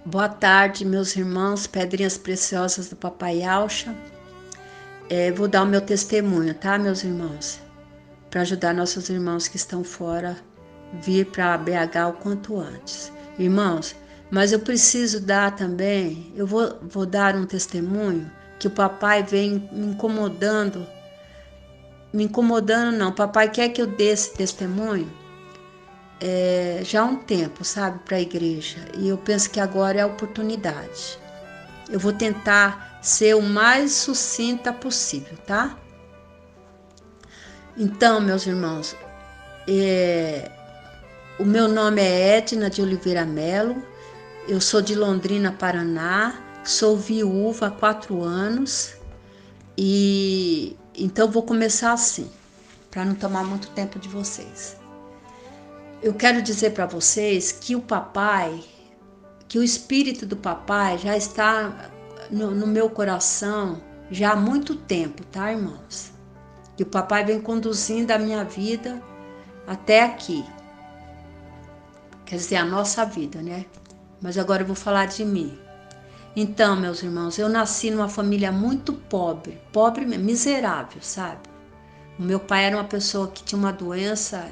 Boa tarde, meus irmãos, pedrinhas preciosas do Papai Alcha. Vou dar o meu testemunho, tá, meus irmãos? Para ajudar nossos irmãos que estão fora vir para BH o quanto antes. Irmãos, mas eu preciso dar também, eu vou dar um testemunho que o papai vem me incomodando não, o papai quer que eu dê esse testemunho já há um tempo, sabe, para a igreja. E eu penso que agora é a oportunidade. Eu vou tentar ser o mais sucinta possível, tá? Então, meus irmãos, o meu nome é Edna de Oliveira Melo, eu sou de Londrina, Paraná, sou viúva há 4 anos e então vou começar assim, para não tomar muito tempo de vocês. Eu quero dizer para vocês que o espírito do papai já está no meu coração já há muito tempo, tá, irmãos? Que o papai vem conduzindo a minha vida até aqui. Quer dizer, a nossa vida, né? Mas agora eu vou falar de mim. Então, meus irmãos, eu nasci numa família muito pobre, miserável, sabe? O meu pai era uma pessoa que tinha uma doença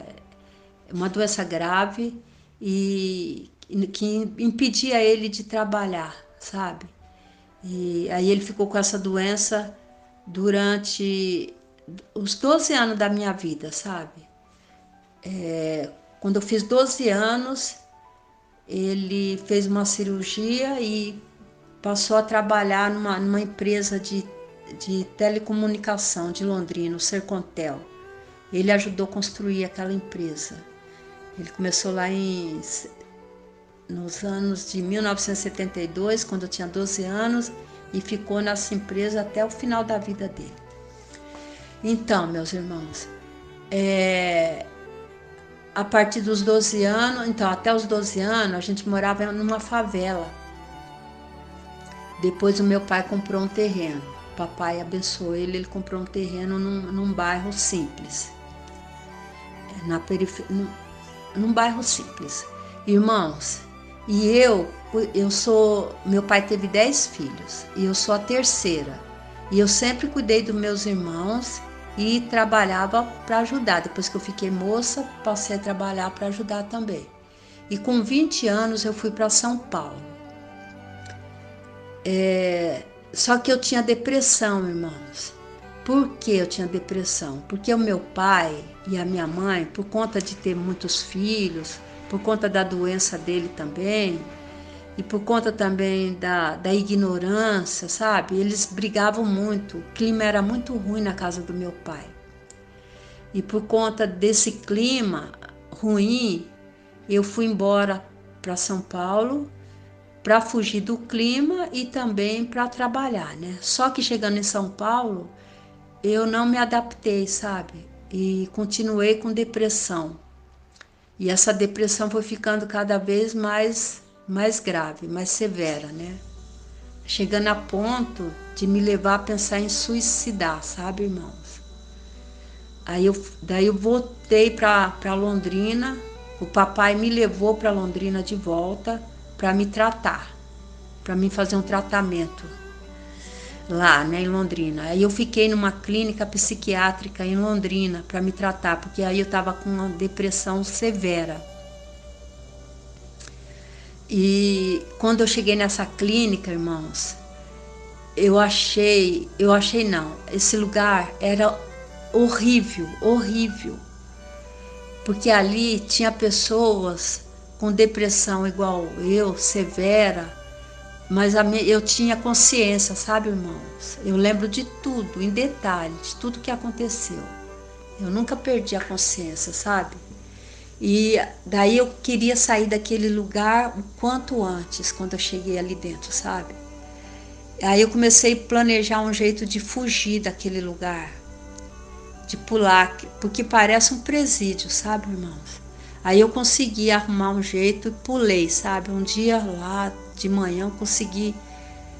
grave e que impedia ele de trabalhar, sabe? E aí ele ficou com essa doença durante os 12 anos da minha vida, sabe? Quando eu fiz 12 anos, ele fez uma cirurgia e passou a trabalhar numa empresa de telecomunicação de Londrina, o Sercontel. Ele ajudou a construir aquela empresa. Ele começou lá nos anos de 1972, quando eu tinha 12 anos, e ficou nessa empresa até o final da vida dele. Então, meus irmãos, a partir dos 12 anos, então até os 12 anos, a gente morava numa favela. Depois o meu pai comprou um terreno. O papai abençoou ele comprou um terreno num bairro simples. Na periferia, num bairro simples. Irmãos, e meu pai teve 10 filhos e eu sou a terceira. E eu sempre cuidei dos meus irmãos e trabalhava para ajudar. Depois que eu fiquei moça, passei a trabalhar para ajudar também. E com 20 anos eu fui para São Paulo. Só que eu tinha depressão, irmãos. Por que eu tinha depressão? Porque o meu pai e a minha mãe, por conta de ter muitos filhos, por conta da doença dele também, e por conta também da ignorância, sabe? Eles brigavam muito, o clima era muito ruim na casa do meu pai. E por conta desse clima ruim, eu fui embora para São Paulo para fugir do clima e também para trabalhar, né? Só que chegando em São Paulo, eu não me adaptei, sabe? E continuei com depressão. E essa depressão foi ficando cada vez mais grave, mais severa, né? Chegando a ponto de me levar a pensar em suicidar, sabe, irmãos? Daí eu voltei para Londrina, o papai me levou para Londrina de volta para me tratar, para me fazer um tratamento lá, né, em Londrina. Aí eu fiquei numa clínica psiquiátrica em Londrina para me tratar, porque aí eu estava com uma depressão severa. E quando eu cheguei nessa clínica, irmãos, esse lugar era horrível, horrível. Porque ali tinha pessoas com depressão igual eu, severa, mas eu tinha consciência, sabe, irmãos? Eu lembro de tudo, em detalhe, de tudo que aconteceu. Eu nunca perdi a consciência, sabe? E daí eu queria sair daquele lugar o quanto antes, quando eu cheguei ali dentro, sabe? Aí eu comecei a planejar um jeito de fugir daquele lugar, de pular, porque parece um presídio, sabe, irmãos? Aí eu consegui arrumar um jeito e pulei, sabe? Um dia lá de manhã eu consegui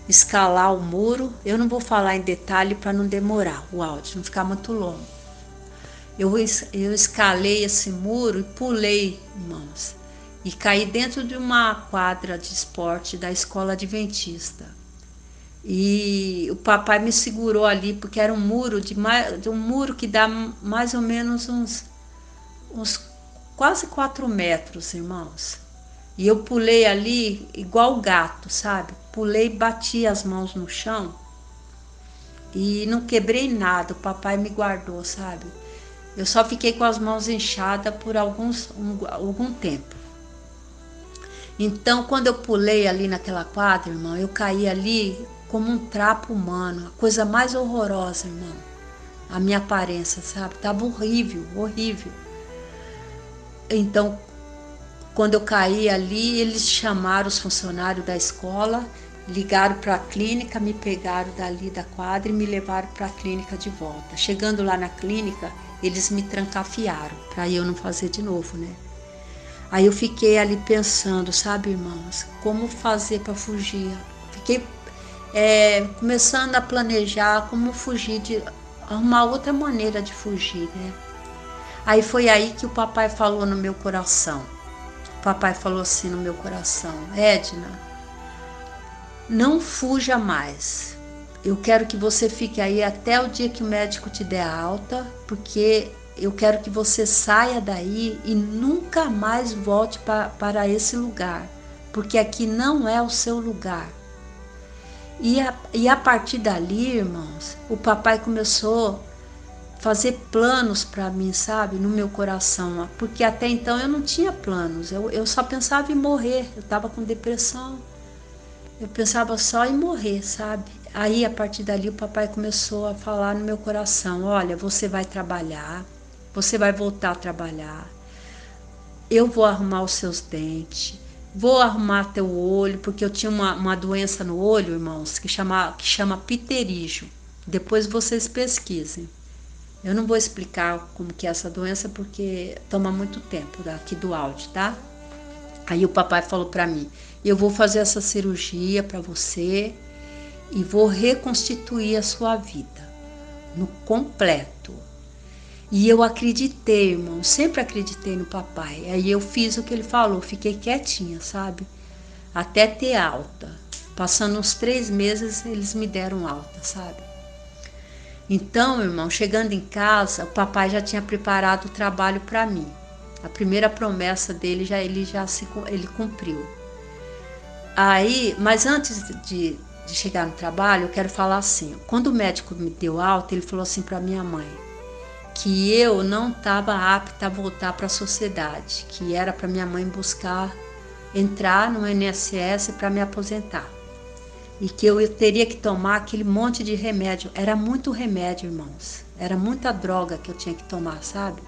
escalar o muro. Eu não vou falar em detalhe para não demorar o áudio, não ficar muito longo. Eu escalei esse muro e pulei, irmãos. e caí dentro de uma quadra de esporte da escola adventista. E o papai me segurou ali porque era um muro um muro que dá mais ou menos uns quase 4 metros, irmãos. E eu pulei ali igual gato, sabe? Pulei, bati as mãos no chão e não quebrei nada. O papai me guardou, sabe? Eu só fiquei com as mãos inchadas por algum tempo. Então, quando eu pulei ali naquela quadra, irmão, eu caí ali como um trapo humano. A coisa mais horrorosa, irmão. A minha aparência, sabe? Tava horrível, horrível. Então, quando eu caí ali, eles chamaram os funcionários da escola, ligaram para a clínica, me pegaram dali da quadra e me levaram para a clínica de volta. Chegando lá na clínica, eles me trancafiaram para eu não fazer de novo, né? Aí eu fiquei ali pensando, sabe, irmãos, como fazer para fugir. Fiquei começando a planejar como fugir, arrumar outra maneira de fugir, né? Aí foi aí que o papai falou no meu coração. O papai falou assim no meu coração: Edna, não fuja mais. Eu quero que você fique aí até o dia que o médico te der alta, porque eu quero que você saia daí e nunca mais volte para esse lugar, porque aqui não é o seu lugar. E a partir dali, irmãos, o papai começou a fazer planos para mim, sabe, no meu coração, porque até então eu não tinha planos, eu só pensava em morrer, eu estava com depressão, eu pensava só em morrer, sabe? Aí a partir dali o papai começou a falar no meu coração: olha, você vai trabalhar, você vai voltar a trabalhar, eu vou arrumar os seus dentes, vou arrumar teu olho, porque eu tinha uma doença no olho, irmãos, que chama pterígio. Depois vocês pesquisem. Eu não vou explicar como que é essa doença, porque toma muito tempo aqui do áudio, tá? Aí o papai falou para mim: eu vou fazer essa cirurgia para você e vou reconstituir a sua vida no completo. E eu acreditei, irmão, sempre acreditei no papai. Aí eu fiz o que ele falou, fiquei quietinha, sabe? Até ter alta. Passando uns 3 meses, eles me deram alta, sabe? Então, irmão, chegando em casa, o papai já tinha preparado o trabalho para mim. A primeira promessa dele ele cumpriu. Aí, mas antes de chegar no trabalho, eu quero falar assim: quando o médico me deu alta, ele falou assim para minha mãe que eu não estava apta a voltar para a sociedade, que era para minha mãe entrar no INSS para me aposentar. E que eu teria que tomar aquele monte de remédio. Era muito remédio, irmãos. Era muita droga que eu tinha que tomar, sabe?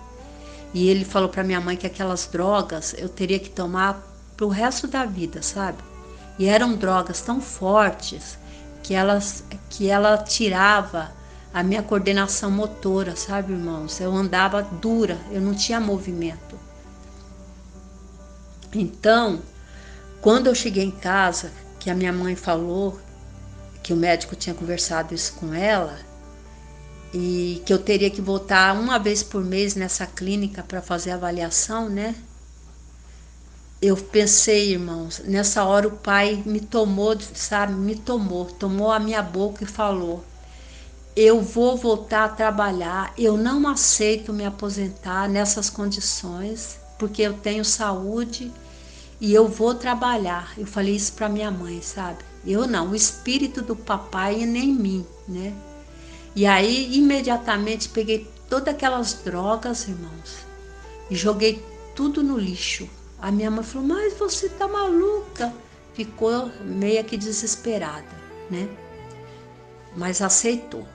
E ele falou para minha mãe que aquelas drogas eu teria que tomar pro resto da vida, sabe? E eram drogas tão fortes que ela tirava a minha coordenação motora, sabe, irmãos? Eu andava dura, eu não tinha movimento. Então, quando eu cheguei em casa, que a minha mãe falou que o médico tinha conversado isso com ela e que eu teria que voltar uma vez por mês nessa clínica para fazer avaliação, né? Eu pensei, irmãos, nessa hora o pai me tomou, sabe? Tomou a minha boca e falou: eu vou voltar a trabalhar, eu não aceito me aposentar nessas condições, porque eu tenho saúde e eu vou trabalhar. Eu falei isso para minha mãe, sabe? Eu não, o espírito do papai é em mim, né? E aí, imediatamente, peguei todas aquelas drogas, irmãos, e joguei tudo no lixo. A minha mãe falou: mas você tá maluca? Ficou meio que desesperada, né? Mas aceitou.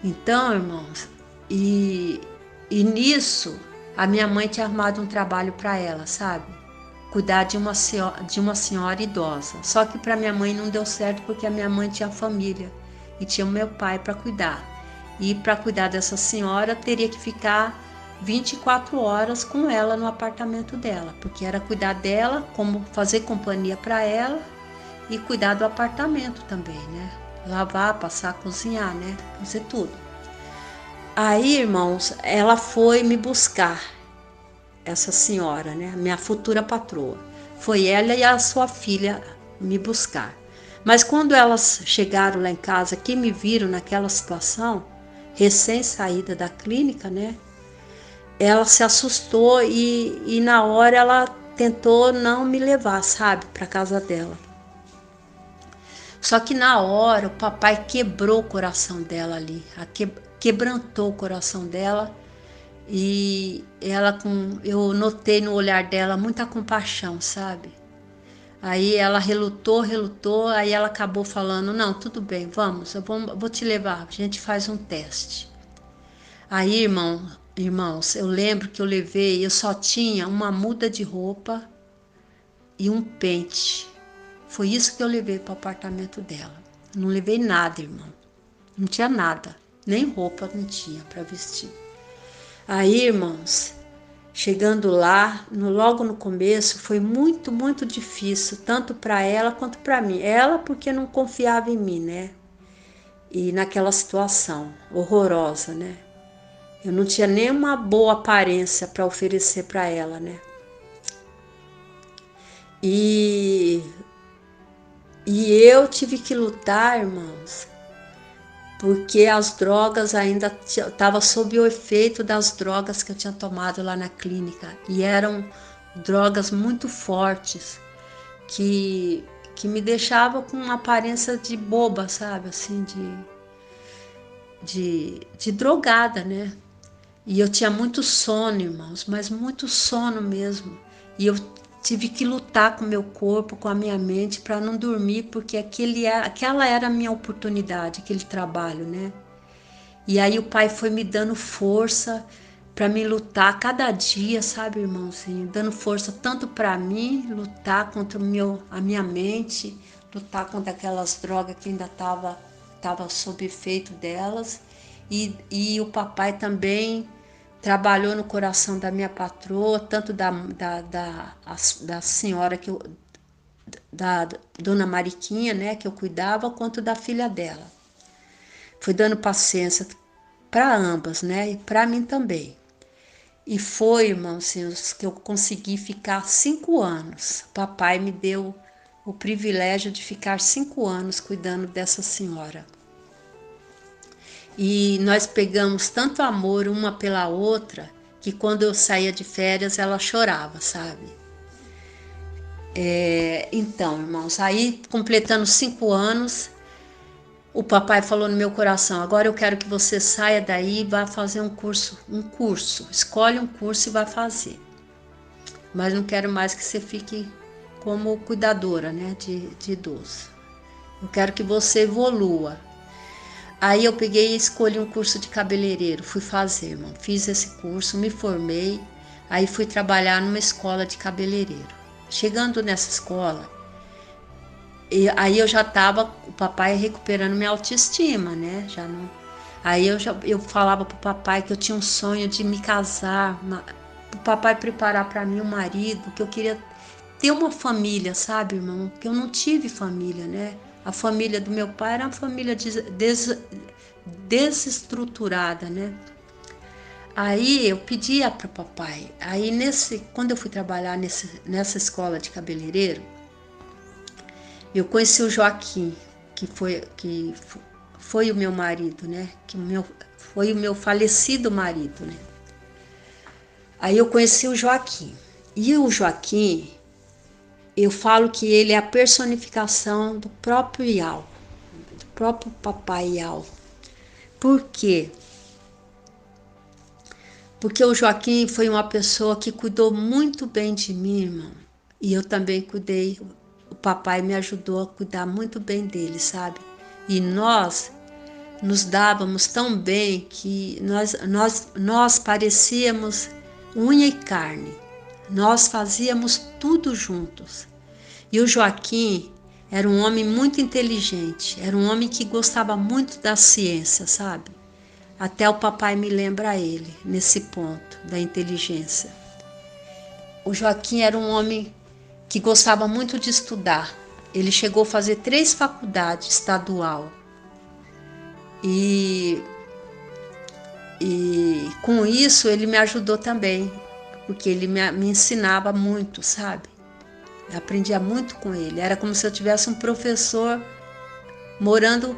Então, irmãos, e nisso, a minha mãe tinha arrumado um trabalho para ela, sabe? Cuidar de uma senhora idosa. Só que para minha mãe não deu certo, porque a minha mãe tinha família e tinha o meu pai para cuidar. E para cuidar dessa senhora, teria que ficar 24 horas com ela no apartamento dela, porque era cuidar dela, como fazer companhia para ela e cuidar do apartamento também, né? Lavar, passar, cozinhar, né? Fazer tudo. Aí, irmãos, ela foi me buscar. essa senhora, né? Minha futura patroa. Foi ela e a sua filha me buscar. Mas quando elas chegaram lá em casa, que me viram naquela situação, recém saída da clínica, né? Ela se assustou e na hora ela tentou não me levar, sabe, para casa dela. Só que na hora o papai quebrou o coração dela ali, quebrantou o coração dela e eu notei no olhar dela muita compaixão, sabe? Aí ela relutou, aí ela acabou falando, não, tudo bem, vamos, vou te levar, a gente faz um teste. Aí, irmãos, eu lembro que eu só tinha uma muda de roupa e um pente. Foi isso que eu levei para o apartamento dela. Não levei nada, irmão. Não tinha nada, nem roupa não tinha para vestir. Aí, irmãos, chegando lá, logo no começo, foi muito, muito difícil, tanto para ela quanto para mim. Ela porque não confiava em mim, né? E naquela situação horrorosa, né? Eu não tinha nenhuma boa aparência para oferecer para ela, né? E eu tive que lutar, irmãos, porque as drogas ainda estava sob o efeito das drogas que eu tinha tomado lá na clínica e eram drogas muito fortes que me deixava com uma aparência de boba, sabe, assim, de drogada, né? E eu tinha muito sono, irmãos, mas muito sono mesmo. E eu tive que lutar com o meu corpo, com a minha mente, para não dormir, porque aquela era a minha oportunidade, aquele trabalho, né? E aí o pai foi me dando força para me lutar cada dia, sabe, irmãozinho? Dando força tanto para mim, lutar contra a minha mente, lutar contra aquelas drogas que ainda tava sob efeito delas. E o papai também trabalhou no coração da minha patroa, tanto da senhora da dona Mariquinha, né, que eu cuidava, quanto da filha dela. Foi dando paciência para ambas, né, e para mim também. E foi, irmãos, que eu consegui ficar 5 anos. O papai me deu o privilégio de ficar 5 anos cuidando dessa senhora. E nós pegamos tanto amor uma pela outra, que quando eu saía de férias ela chorava, sabe? Então, irmãos, aí completando 5 anos, o papai falou no meu coração, agora eu quero que você saia daí e vá fazer um curso, escolhe um curso e vá fazer. Mas não quero mais que você fique como cuidadora, né, de idoso. Eu quero que você evolua. Aí eu peguei e escolhi um curso de cabeleireiro, fui fazer, irmão. Fiz esse curso, me formei, aí fui trabalhar numa escola de cabeleireiro. Chegando nessa escola, aí eu já estava, o papai recuperando minha autoestima, né? Já não. Aí eu falava pro papai que eu tinha um sonho de me casar, o papai preparar para mim um marido, que eu queria ter uma família, sabe, irmão? Que eu não tive família, né? A família do meu pai era uma família desestruturada, né? Aí eu pedia para o papai. Aí quando eu fui trabalhar nessa escola de cabeleireiro, eu conheci o Joaquim, que foi o meu marido, né? Foi o meu falecido marido, né? Aí eu conheci o Joaquim. E o Joaquim, eu falo que ele é a personificação do próprio Iau, do próprio papai Iau. Por quê? Porque o Joaquim foi uma pessoa que cuidou muito bem de mim, irmão. E eu também cuidei, o papai me ajudou a cuidar muito bem dele, sabe? E nós nos dávamos tão bem que nós parecíamos unha e carne. Nós fazíamos tudo juntos. E o Joaquim era um homem muito inteligente, era um homem que gostava muito da ciência, sabe? Até o papai me lembra ele, nesse ponto da inteligência. O Joaquim era um homem que gostava muito de estudar. Ele chegou a fazer 3 faculdades estadual. E com isso ele me ajudou também, porque ele me ensinava muito, sabe? Eu aprendia muito com ele. Era como se eu tivesse um professor morando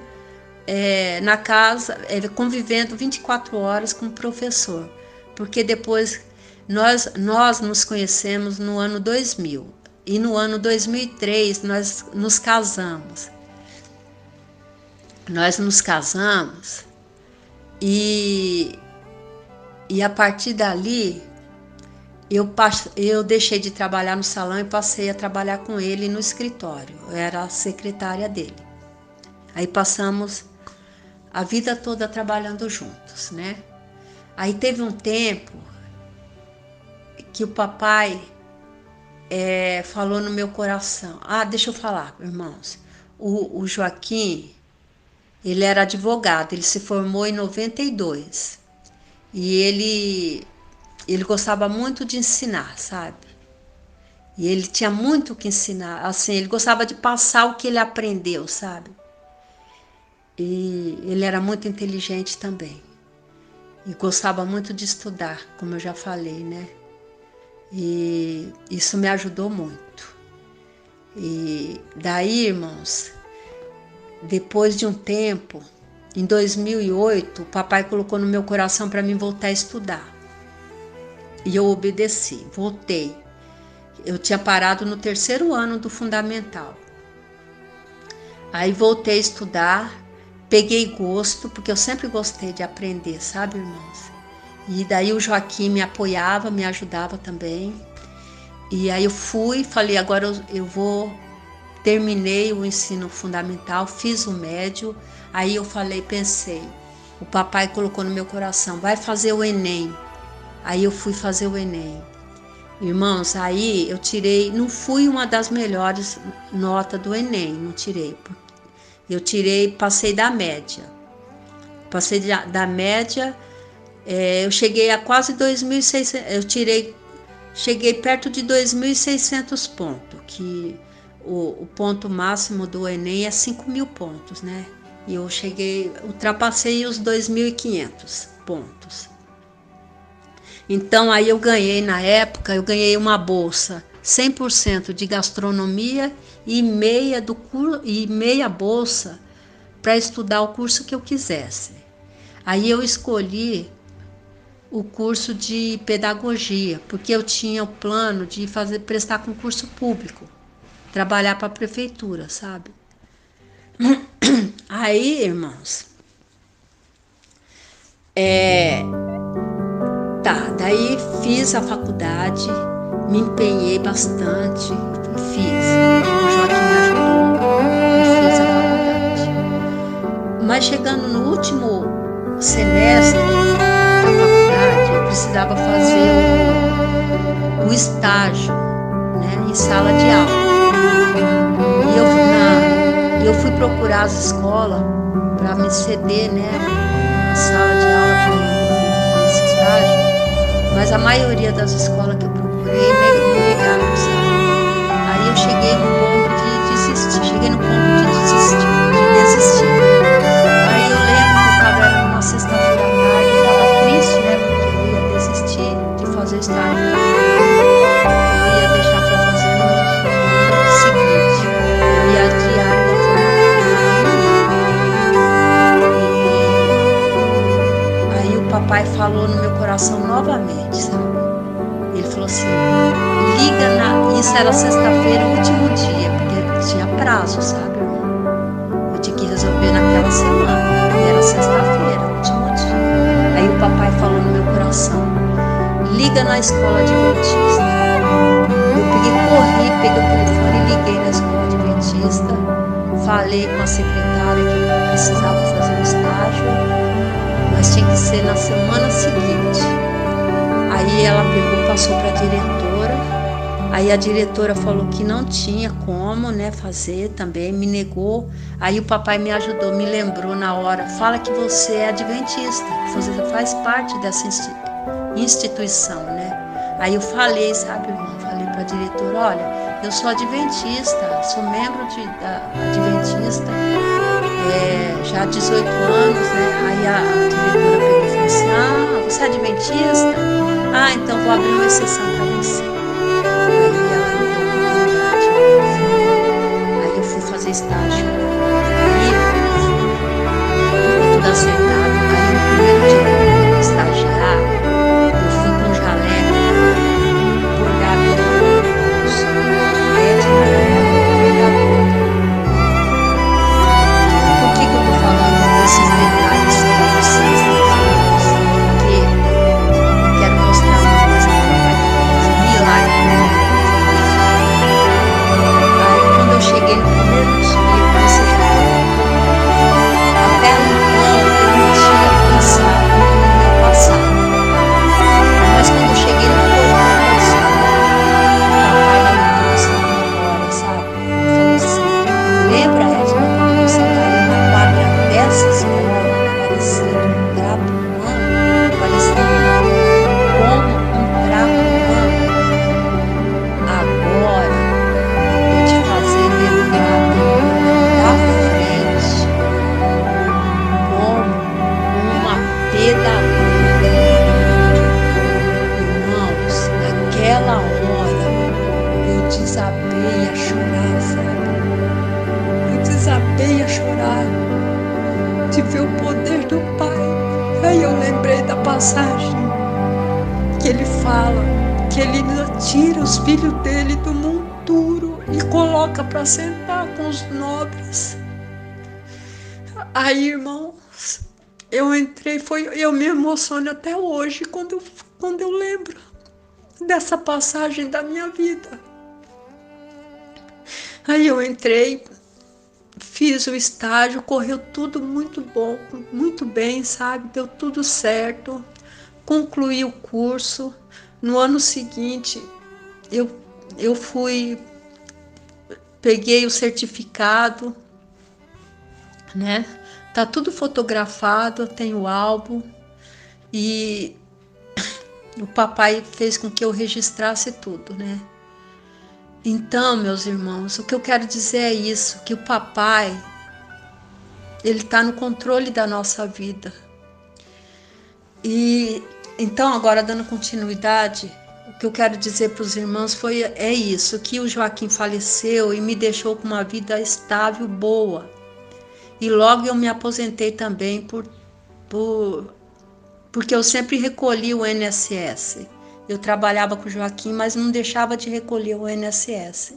na casa, convivendo 24 horas com o professor. Porque depois nós nos conhecemos no ano 2000. E no ano 2003 nós nos casamos. Nós nos casamos e a partir dali eu deixei de trabalhar no salão e passei a trabalhar com ele no escritório. Eu era a secretária dele. Aí passamos a vida toda trabalhando juntos, né? Aí teve um tempo que o papai falou no meu coração. Deixa eu falar, irmãos. O Joaquim, ele era advogado, ele se formou em 92. E ele gostava muito de ensinar, sabe? E ele tinha muito o que ensinar, assim, ele gostava de passar o que ele aprendeu, sabe? E ele era muito inteligente também. E gostava muito de estudar, como eu já falei, né? E isso me ajudou muito. E daí, irmãos, depois de um tempo, em 2008, o papai colocou no meu coração para mim voltar a estudar. E eu obedeci, voltei. Eu tinha parado no 3º ano do fundamental. Aí voltei a estudar, peguei gosto, porque eu sempre gostei de aprender, sabe, irmãos? E daí o Joaquim me apoiava, me ajudava também. E aí eu falei, agora eu vou... Terminei o ensino fundamental, fiz o médio. Aí eu pensei, o papai colocou no meu coração, vai fazer o Enem. Aí eu fui fazer o Enem. Irmãos, aí eu tirei, não fui uma das melhores notas do Enem, não tirei. Eu passei da média. Passei da média, eu cheguei a quase 2.600, cheguei perto de 2.600 pontos, que o ponto máximo do Enem é 5.000 pontos, né? E eu ultrapassei os 2.500 pontos. Então aí na época eu ganhei uma bolsa 100% de gastronomia e meia bolsa para estudar o curso que eu quisesse. Aí eu escolhi o curso de pedagogia, porque eu tinha o plano de prestar concurso público, trabalhar para a prefeitura, sabe? Aí, irmãos, daí fiz a faculdade, me empenhei bastante, fiz. O Joaquim me ajudou e fiz a faculdade. Mas chegando no último semestre da faculdade, eu precisava fazer o estágio, né, em sala de aula. E eu fui procurar as escolas para me ceder, né, a sala de aula para eu poder fazer esse estágio. Mas a maioria das escolas que eu procurei me negaram, sabe? Aí eu cheguei no ponto de desistir. Aí eu lembro que era numa sexta-feira à tarde, eu estava triste, né? Porque eu ia desistir de fazer estágio. Eu ia deixar para fazer no ano seguinte. Eu ia adiar e ia aí o papai falou no meu coração novamente, sabe? Ele falou assim, isso era sexta-feira, o último dia, porque tinha prazo, sabe, irmão? Eu tinha que resolver naquela semana, e era sexta-feira, o último dia. Aí o papai falou no meu coração, liga na escola adventista. Eu corri, peguei o telefone e liguei na escola adventista, falei com a secretária que eu precisava fazer um estágio, mas tinha que ser na semana seguinte. Aí ela passou para a diretora, aí a diretora falou que não tinha como, né, fazer também, me negou. Aí o papai me ajudou, me lembrou na hora, fala que você é adventista, que você faz parte dessa instituição, né. Aí eu falei, sabe, irmão, falei para a diretora, olha, eu sou adventista, sou membro da adventista, já há 18 anos, né. Aí a diretora pegou e falou assim, você é adventista? Ah, então vou abrir uma exceção para você. Aí ela me deu oportunidade. Aí eu fui fazer estágio. Aí, tudo acertado. Aí no primeiro dia que eu fui estagiar, eu fui com jaleco, bordado no bolso. Edna era Por que eu tô falando desses detalhes para vocês, meus irmãos? Porque quero mostrar uma coisa que o papai fez, um milagre. Aí quando eu cheguei no primeiro dia, eu comecei a chorar. Até então eu não tinha pensado no meu passado. Mas quando eu cheguei no portão da escola, o papai me trouxe na memória, sabe? Ele falou assim, lembra, Edna, quando você caiu na quadra dessa escola, parecendo um trapo humano, parecendo como um trapo humano? Agora eu tô te fazendo entrar da frente como uma pedalona. Irmãos, naquela hora eu desabei a chorar, sabe? Eu desabei a chorar de ver o poder do Pai. Aí eu lembrei da passagem que ele fala que ele tira os filhos dele do monturo e coloca para sentar com os nobres. Aí, irmãos, eu entrei, eu me emociono até hoje quando eu lembro dessa passagem da minha vida. Aí eu entrei, fiz o estágio, correu tudo muito bom, muito bem, sabe? Deu tudo certo. Concluí o curso. No ano seguinte, eu fui, peguei o certificado, né? Tá tudo fotografado, eu tenho o álbum e o papai fez com que eu registrasse tudo, né? Então, meus irmãos, o que eu quero dizer é isso, que o papai, ele tá no controle da nossa vida. E então, agora dando continuidade, o que eu quero dizer para os irmãos é isso, que o Joaquim faleceu e me deixou com uma vida estável, boa. E logo eu me aposentei também porque eu sempre recolhi o INSS. Eu trabalhava com o Joaquim, mas não deixava de recolher o INSS.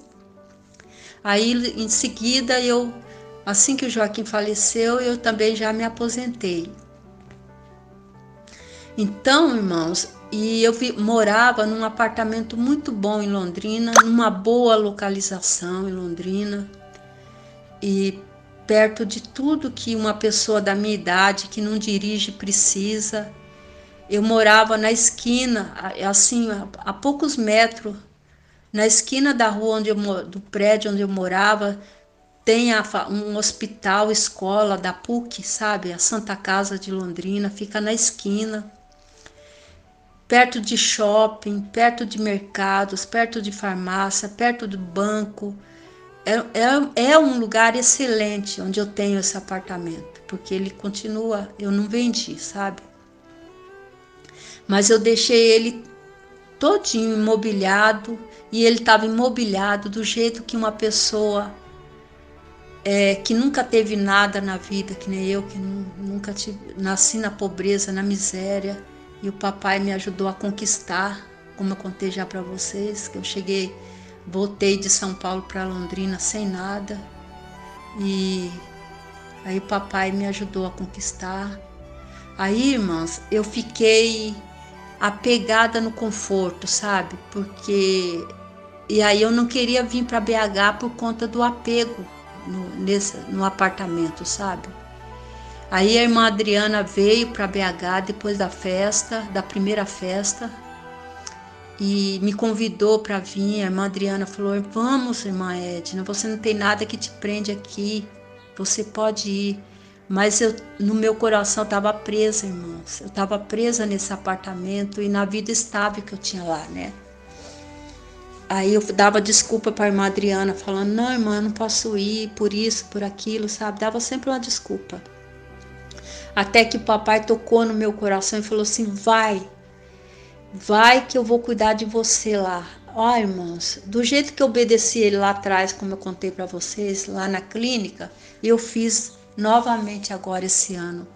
Aí, em seguida, assim que o Joaquim faleceu, eu também já me aposentei. Então, irmãos, morava num apartamento muito bom em Londrina, numa boa localização em Londrina, e perto de tudo que uma pessoa da minha idade, que não dirige, precisa. Eu morava na esquina, assim, a poucos metros, na esquina da rua do prédio onde eu morava, tem um hospital, escola da PUC, sabe? A Santa Casa de Londrina, fica na esquina. Perto de shopping, perto de mercados, perto de farmácia, perto do banco. É um lugar excelente onde eu tenho esse apartamento, porque ele continua, eu não vendi, sabe? Mas eu deixei ele todinho imobiliado e ele estava imobiliado do jeito que uma pessoa que nunca teve nada na vida, que nem eu, que nunca nasci na pobreza, na miséria. E o papai me ajudou a conquistar, como eu contei já para vocês, que eu voltei de São Paulo para Londrina sem nada. E aí o papai me ajudou a conquistar. Aí, irmãs, eu fiquei apegada no conforto, sabe? E aí eu não queria vir para BH por conta do apego no apartamento, sabe? Aí a irmã Adriana veio para BH depois da primeira festa, e me convidou para vir. A irmã Adriana falou: vamos, irmã Edna, você não tem nada que te prende aqui, você pode ir. Mas no meu coração estava presa, irmãos. Eu estava presa nesse apartamento e na vida estável que eu tinha lá, né? Aí eu dava desculpa para a irmã Adriana, falando: não, irmã, eu não posso ir por isso, por aquilo, sabe? Dava sempre uma desculpa. Até que o papai tocou no meu coração e falou assim: vai que eu vou cuidar de você lá. Ó, irmãos, do jeito que eu obedeci ele lá atrás, como eu contei para vocês, lá na clínica, eu fiz novamente agora esse ano.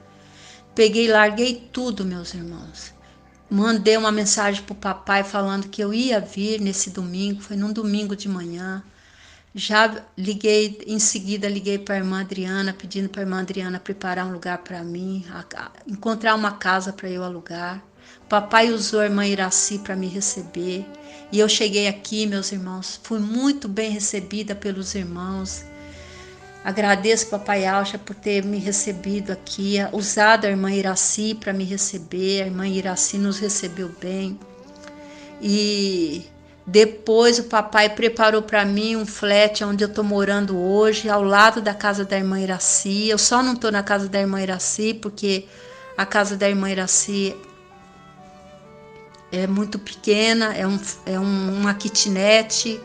Peguei, larguei tudo, meus irmãos. Mandei uma mensagem pro papai falando que eu ia vir nesse domingo, foi num domingo de manhã. Já liguei, em seguida liguei para a irmã Adriana, pedindo para a irmã Adriana preparar um lugar para mim, encontrar uma casa para eu alugar. Papai usou a irmã Iraci para me receber. E eu cheguei aqui, meus irmãos, fui muito bem recebida pelos irmãos. Agradeço papai Alcha por ter me recebido aqui, usado a irmã Iraci para me receber. A irmã Iraci nos recebeu bem. E depois o papai preparou para mim um flat onde eu estou morando hoje, ao lado da casa da irmã Iraci. Eu só não estou na casa da irmã Iraci porque a casa da irmã Iraci é muito pequena, uma kitnet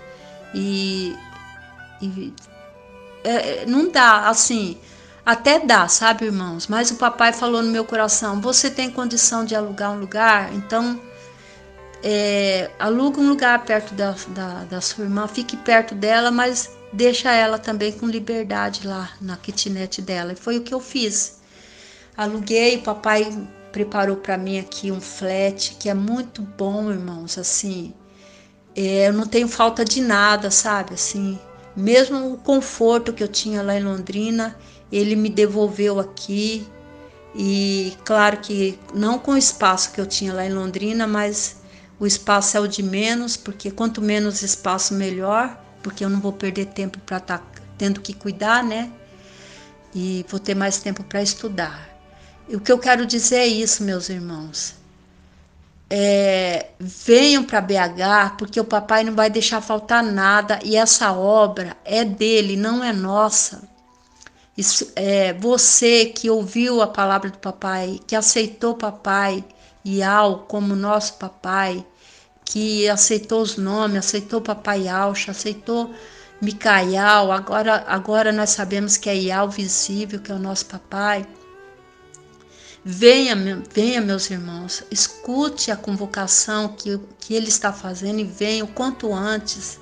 e não dá, assim, até dá, sabe, irmãos? Mas o papai falou no meu coração: você tem condição de alugar um lugar? Então aluga um lugar perto da sua irmã, fique perto dela, mas deixa ela também com liberdade lá na kitnet dela. E foi o que eu fiz. Aluguei, o papai preparou para mim aqui um flat que é muito bom, irmãos, assim, eu não tenho falta de nada, sabe, assim, mesmo o conforto que eu tinha lá em Londrina, ele me devolveu aqui. E claro que não com o espaço que eu tinha lá em Londrina, mas o espaço é o de menos, porque quanto menos espaço, melhor, porque eu não vou perder tempo para estar tendo que cuidar, né? E vou ter mais tempo para estudar. E o que eu quero dizer é isso, meus irmãos. Venham para BH, porque o papai não vai deixar faltar nada, e essa obra é dele, não é nossa. Isso, você que ouviu a palavra do papai, que aceitou o papai Ial como nosso papai, que aceitou os nomes, aceitou o papai Alcha, aceitou Micaial, agora nós sabemos que é Ial visível, que é o nosso papai. Venha, meus irmãos, escute a convocação que ele está fazendo e venha o quanto antes,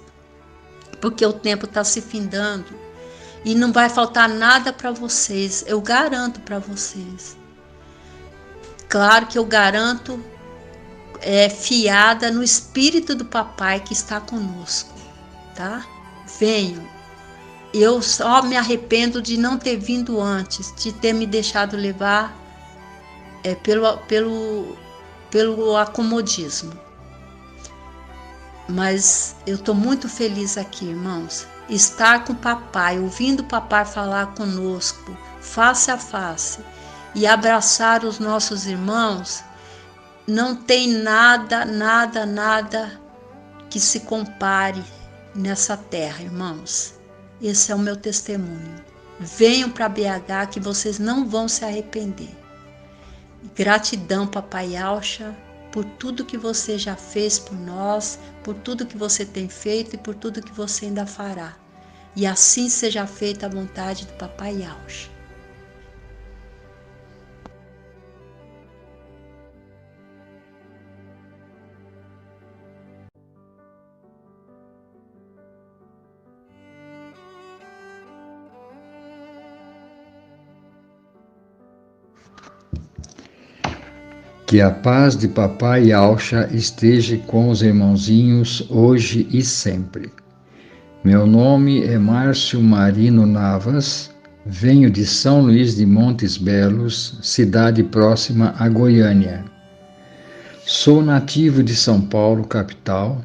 porque o tempo está se findando. E não vai faltar nada para vocês, eu garanto para vocês. Claro que eu garanto, fiada no espírito do papai que está conosco, tá? Venham. Eu só me arrependo de não ter vindo antes, de ter me deixado levar pelo acomodismo. Mas eu estou muito feliz aqui, irmãos. Estar com o papai, ouvindo o papai falar conosco, face a face, e abraçar os nossos irmãos, não tem nada que se compare nessa terra, irmãos. Esse é o meu testemunho. Venham para BH que vocês não vão se arrepender. Gratidão, papai Alcha, por tudo que você já fez por nós, por tudo que você tem feito e por tudo que você ainda fará. E assim seja feita a vontade do papai Alcha. Que a paz de papai Alcha esteja com os irmãozinhos hoje e sempre. Meu nome é Márcio Marino Navas, venho de São Luís de Montes Belos, cidade próxima a Goiânia. Sou nativo de São Paulo, capital,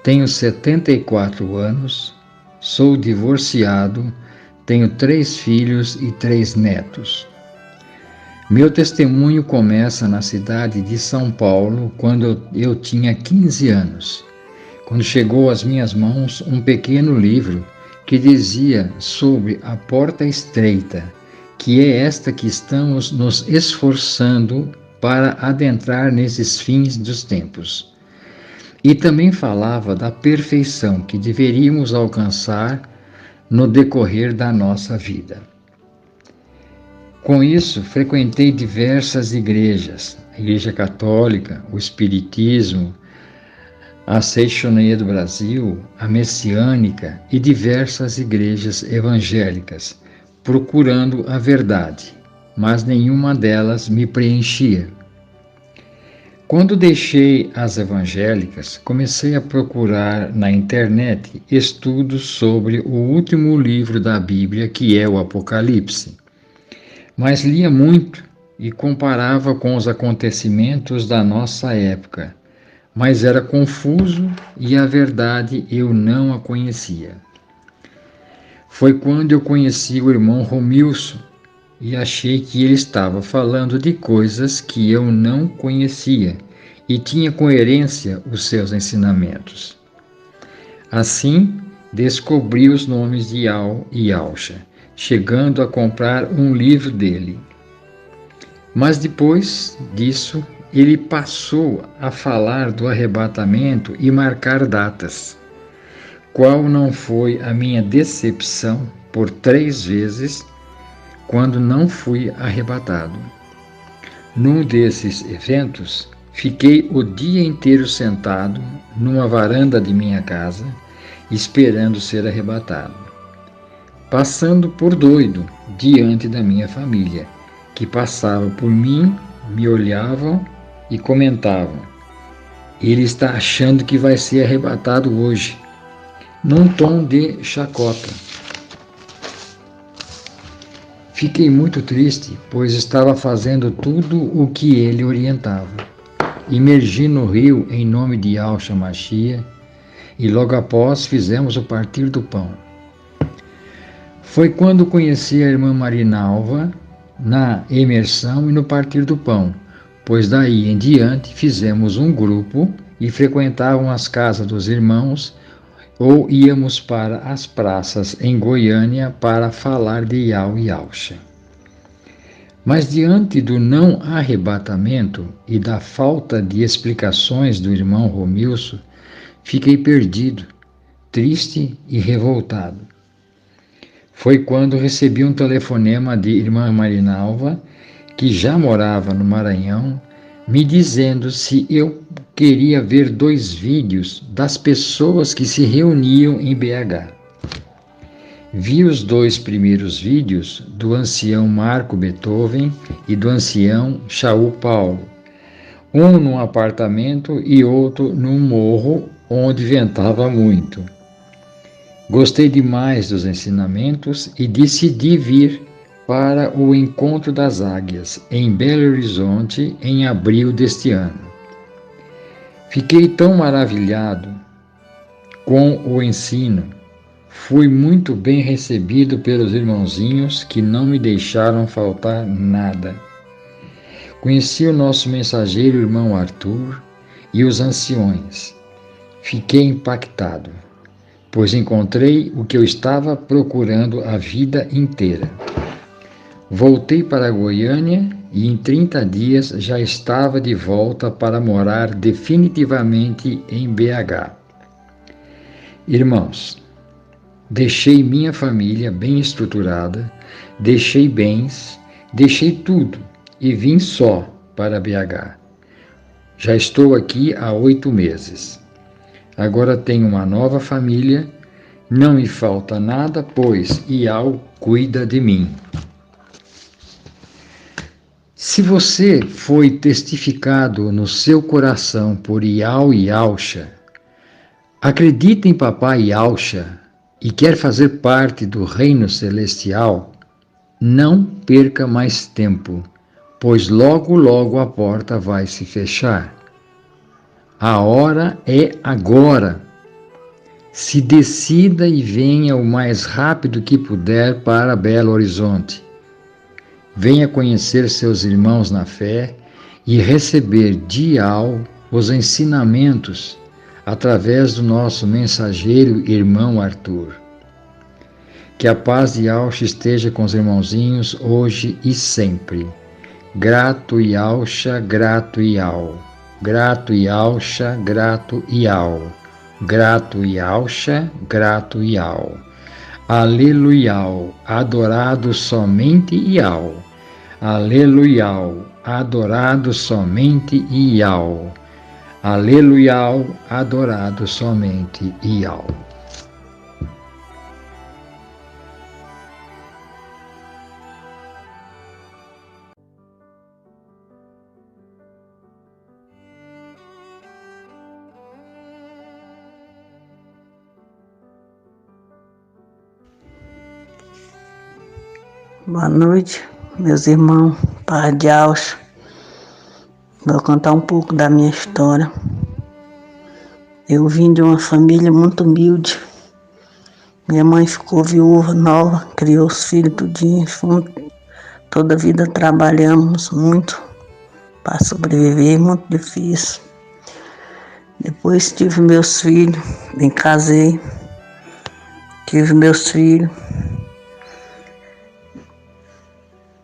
tenho 74 anos, sou divorciado, tenho 3 filhos e 3 netos. Meu testemunho começa na cidade de São Paulo, quando eu tinha 15 anos, quando chegou às minhas mãos um pequeno livro que dizia sobre a porta estreita, que é esta que estamos nos esforçando para adentrar nesses fins dos tempos. E também falava da perfeição que deveríamos alcançar no decorrer da nossa vida. Com isso, frequentei diversas igrejas, a Igreja Católica, o Espiritismo, a Seixoneia do Brasil, a Messiânica e diversas igrejas evangélicas, procurando a verdade, mas nenhuma delas me preenchia. Quando deixei as evangélicas, comecei a procurar na internet estudos sobre o último livro da Bíblia, que é o Apocalipse. Mas lia muito e comparava com os acontecimentos da nossa época, mas era confuso e a verdade eu não a conhecia. Foi quando eu conheci o irmão Romilson e achei que ele estava falando de coisas que eu não conhecia e tinha coerência os seus ensinamentos. Assim, descobri os nomes de Yao e Yausha, chegando a comprar um livro dele. Mas depois disso, ele passou a falar do arrebatamento e marcar datas. Qual não foi a minha decepção por 3 vezes quando não fui arrebatado? Num desses eventos, fiquei o dia inteiro sentado numa varanda de minha casa, esperando ser arrebatado, passando por doido diante da minha família, que passava por mim, me olhavam e comentavam: ele está achando que vai ser arrebatado hoje, num tom de chacota. Fiquei muito triste, pois estava fazendo tudo o que ele orientava. Imergi no rio em nome de Yausha Mashiach e logo após fizemos o partir do pão. Foi quando conheci a irmã Marinalva na imersão e no partir do pão, pois daí em diante fizemos um grupo e frequentávamos as casas dos irmãos ou íamos para as praças em Goiânia para falar de Yao e Yausha. Mas diante do não arrebatamento e da falta de explicações do irmão Romilson, fiquei perdido, triste e revoltado. Foi quando recebi um telefonema de irmã Marinalva, que já morava no Maranhão, me dizendo se eu queria ver 2 vídeos das pessoas que se reuniam em BH. Vi os 2 primeiros vídeos do ancião Marco Beethoven e do ancião Shaul Paulo, um num apartamento e outro num morro onde ventava muito. Gostei demais dos ensinamentos e decidi vir para o Encontro das Águias, em Belo Horizonte, em abril deste ano. Fiquei tão maravilhado com o ensino, fui muito bem recebido pelos irmãozinhos que não me deixaram faltar nada. Conheci o nosso mensageiro irmão Arthur e os anciões. Fiquei impactado, pois encontrei o que eu estava procurando a vida inteira. Voltei para Goiânia e em 30 dias já estava de volta para morar definitivamente em BH. Irmãos, deixei minha família bem estruturada, deixei bens, deixei tudo e vim só para BH. Já estou aqui há 8 meses. Agora tenho uma nova família, não me falta nada, pois Yao cuida de mim. Se você foi testificado no seu coração por Yao e Yausha, acredita em Papai Yausha e quer fazer parte do reino celestial, não perca mais tempo, pois logo logo a porta vai se fechar. A hora é agora. Se decida e venha o mais rápido que puder para Belo Horizonte. Venha conhecer seus irmãos na fé e receber de Yao os ensinamentos através do nosso mensageiro irmão Arthur. Que a paz de Yausha esteja com os irmãozinhos hoje e sempre. Grato Yausha, grato Yao. Grato Yausha, grato Yao. Grato Yausha, grato Yao. Aleluia, adorado somente Yao. Aleluiau, adorado somente Iau. Aleluiau, adorado somente Iau. Boa noite, meus irmãos, Paz de Alcha. Vou contar um pouco da minha história. Eu vim de uma família muito humilde. Minha mãe ficou viúva nova, criou os filhos tudinho. Toda a vida trabalhamos muito para sobreviver, muito difícil. Depois tive meus filhos, me casei, tive meus filhos.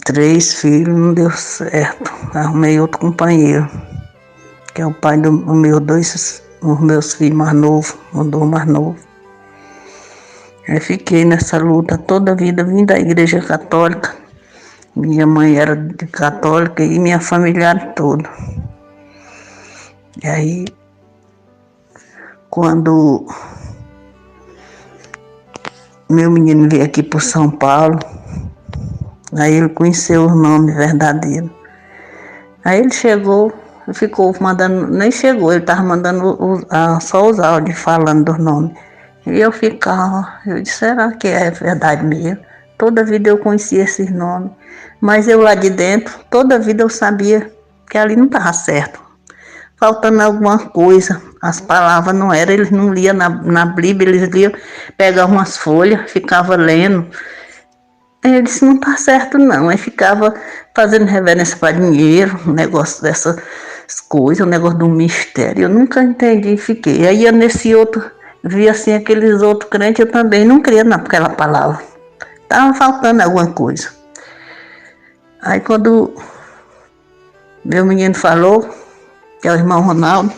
3 filhos, não deu certo. Arrumei outro companheiro, que é o pai dos meus filhos mais novos, mandou mais novo. Aí fiquei nessa luta toda a vida, vim da igreja católica. Minha mãe era católica e minha família toda. E aí, quando meu menino veio aqui para São Paulo, aí ele conheceu o nome verdadeiro. Aí ele chegou, ficou mandando, nem chegou, ele estava mandando só os áudios falando dos nomes. E eu ficava, eu disse, será que é verdade mesmo? Toda vida eu conhecia esses nomes, mas eu lá de dentro, toda vida eu sabia que ali não estava certo. Faltando alguma coisa, as palavras não eram, eles não liam na Bíblia, eles liam, pegavam umas folhas, ficavam lendo. Ele disse, não está certo não, aí ficava fazendo reverência para dinheiro, um negócio dessas coisas, um negócio do mistério, eu nunca entendi, fiquei. Aí nesse outro, vi assim aqueles outros crentes, eu também não cria naquela palavra, estava faltando alguma coisa. Aí quando meu menino falou, que é o irmão Ronaldo,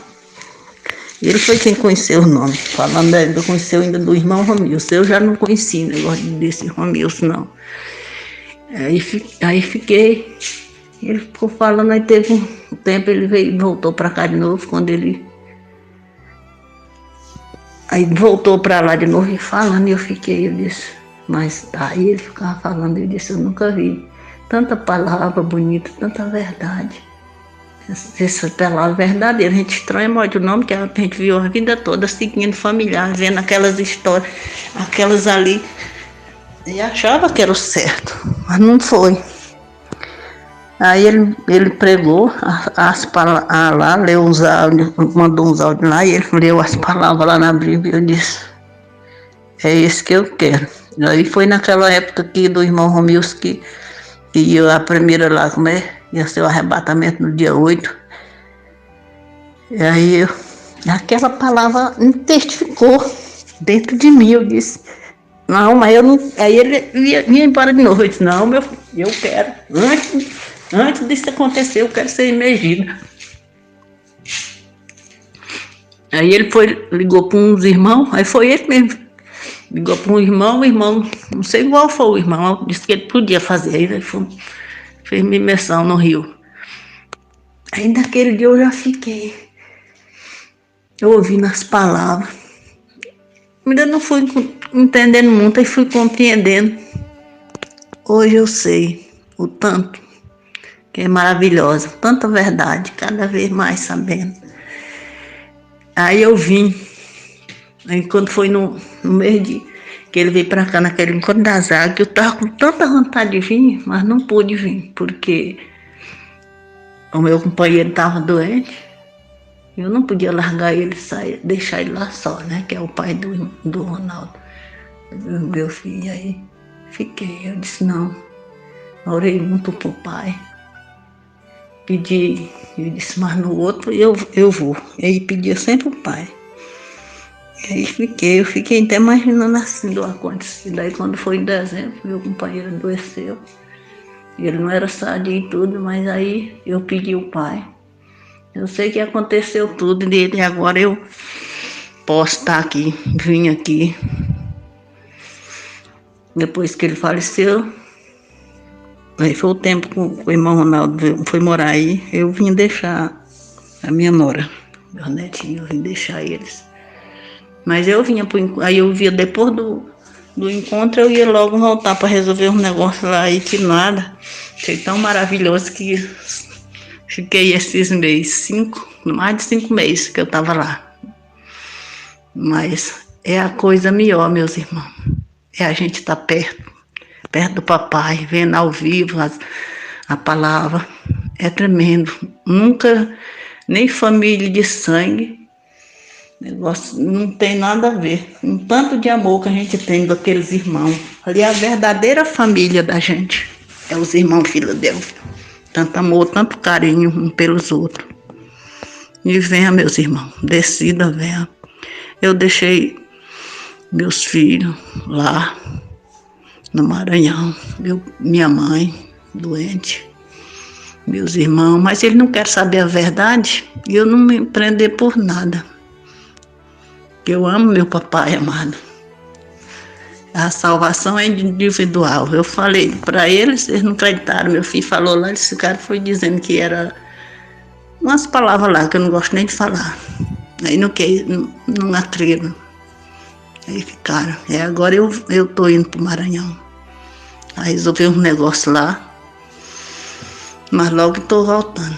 ele foi quem conheceu o nome, falando, ele conheceu ainda do irmão Romilson, eu já não conheci o negócio desse Romilson não. Aí fiquei, ele ficou falando, aí teve um tempo, ele voltou para cá de novo, quando ele aí voltou para lá de novo e falando, e eu fiquei, eu disse, mas aí ele ficava falando, eu disse, eu nunca vi tanta palavra bonita, tanta verdade. Essa palavra verdadeira, a gente estranha muito o nome que a gente viu a vida toda seguindo familiar, vendo aquelas histórias, aquelas ali, e achava que era o certo, mas não foi. Aí ele pregou as palavras lá, leu uns áudios, mandou uns áudios lá, e ele leu as palavras lá na Bíblia, eu disse, é isso que eu quero. Aí foi naquela época aqui do irmão Romilson que ia a primeira lá, como é? Ia ser o arrebatamento no dia 8. E aí aquela palavra me testificou dentro de mim. Eu disse, não, mas eu não. Aí ele ia embora de novo. Eu disse, não, meu filho, eu quero. Antes disso acontecer, eu quero ser imergido. Aí ele ligou para uns irmãos, aí foi ele mesmo. Ligou para um irmão, o irmão, não sei qual foi o irmão, disse que ele podia fazer. Aí ele fez minha imersão no Rio. Aí naquele dia eu já fiquei, eu ouvindo as palavras. Ainda não fui entendendo muito, aí fui compreendendo. Hoje eu sei o tanto que é maravilhosa, tanta verdade, cada vez mais sabendo. Aí eu vim, aí quando foi no mês que ele veio para cá, naquele encontro das águas, eu estava com tanta vontade de vir, mas não pude vir, porque o meu companheiro estava doente, eu não podia largar ele, deixar ele lá só, né, que é o pai do Ronaldo, meu filho. Aí fiquei, eu disse não, orei muito pro pai, pedi, eu disse, mas no outro eu vou, e aí pedia sempre o pai. E aí eu fiquei até imaginando assim do acontecido. Aí quando foi em dezembro, meu companheiro adoeceu. Ele não era sadio e tudo, mas aí eu pedi o pai. Eu sei que aconteceu tudo dele, agora eu posso estar aqui, vim aqui. Depois que ele faleceu, Aí foi o tempo que o irmão Ronaldo foi morar aí, eu vim deixar a minha nora, meus netinhos, eu vim deixar eles. Mas eu vinha aí eu via depois do encontro, eu ia logo voltar para resolver um negócio lá e que nada. Achei tão maravilhoso que fiquei esses meses, mais de 5 meses que eu estava lá. Mas é a coisa melhor, meus irmãos. É a gente estar perto do papai, vendo ao vivo a palavra. É tremendo. Nunca, nem família de sangue, negócio não tem nada a ver. Um tanto de amor que a gente tem daqueles irmãos. Ali é a verdadeira família da gente. É os irmãos Filadélfia. Tanto amor, tanto carinho um pelos outros. E venha, meus irmãos, decida, venha. Eu deixei meus filhos lá no Maranhão, minha mãe doente, meus irmãos, mas eles não querem saber a verdade e eu não me prender por nada. Eu amo meu papai amado. A salvação é individual. Eu falei para eles, eles não acreditaram. Meu filho falou lá, esse cara foi dizendo que era umas palavras lá que eu não gosto nem de falar. Aí não atrevo. Aí ficaram. Agora eu tô indo pro Maranhão. Aí resolvi um negócio lá. Mas logo tô voltando.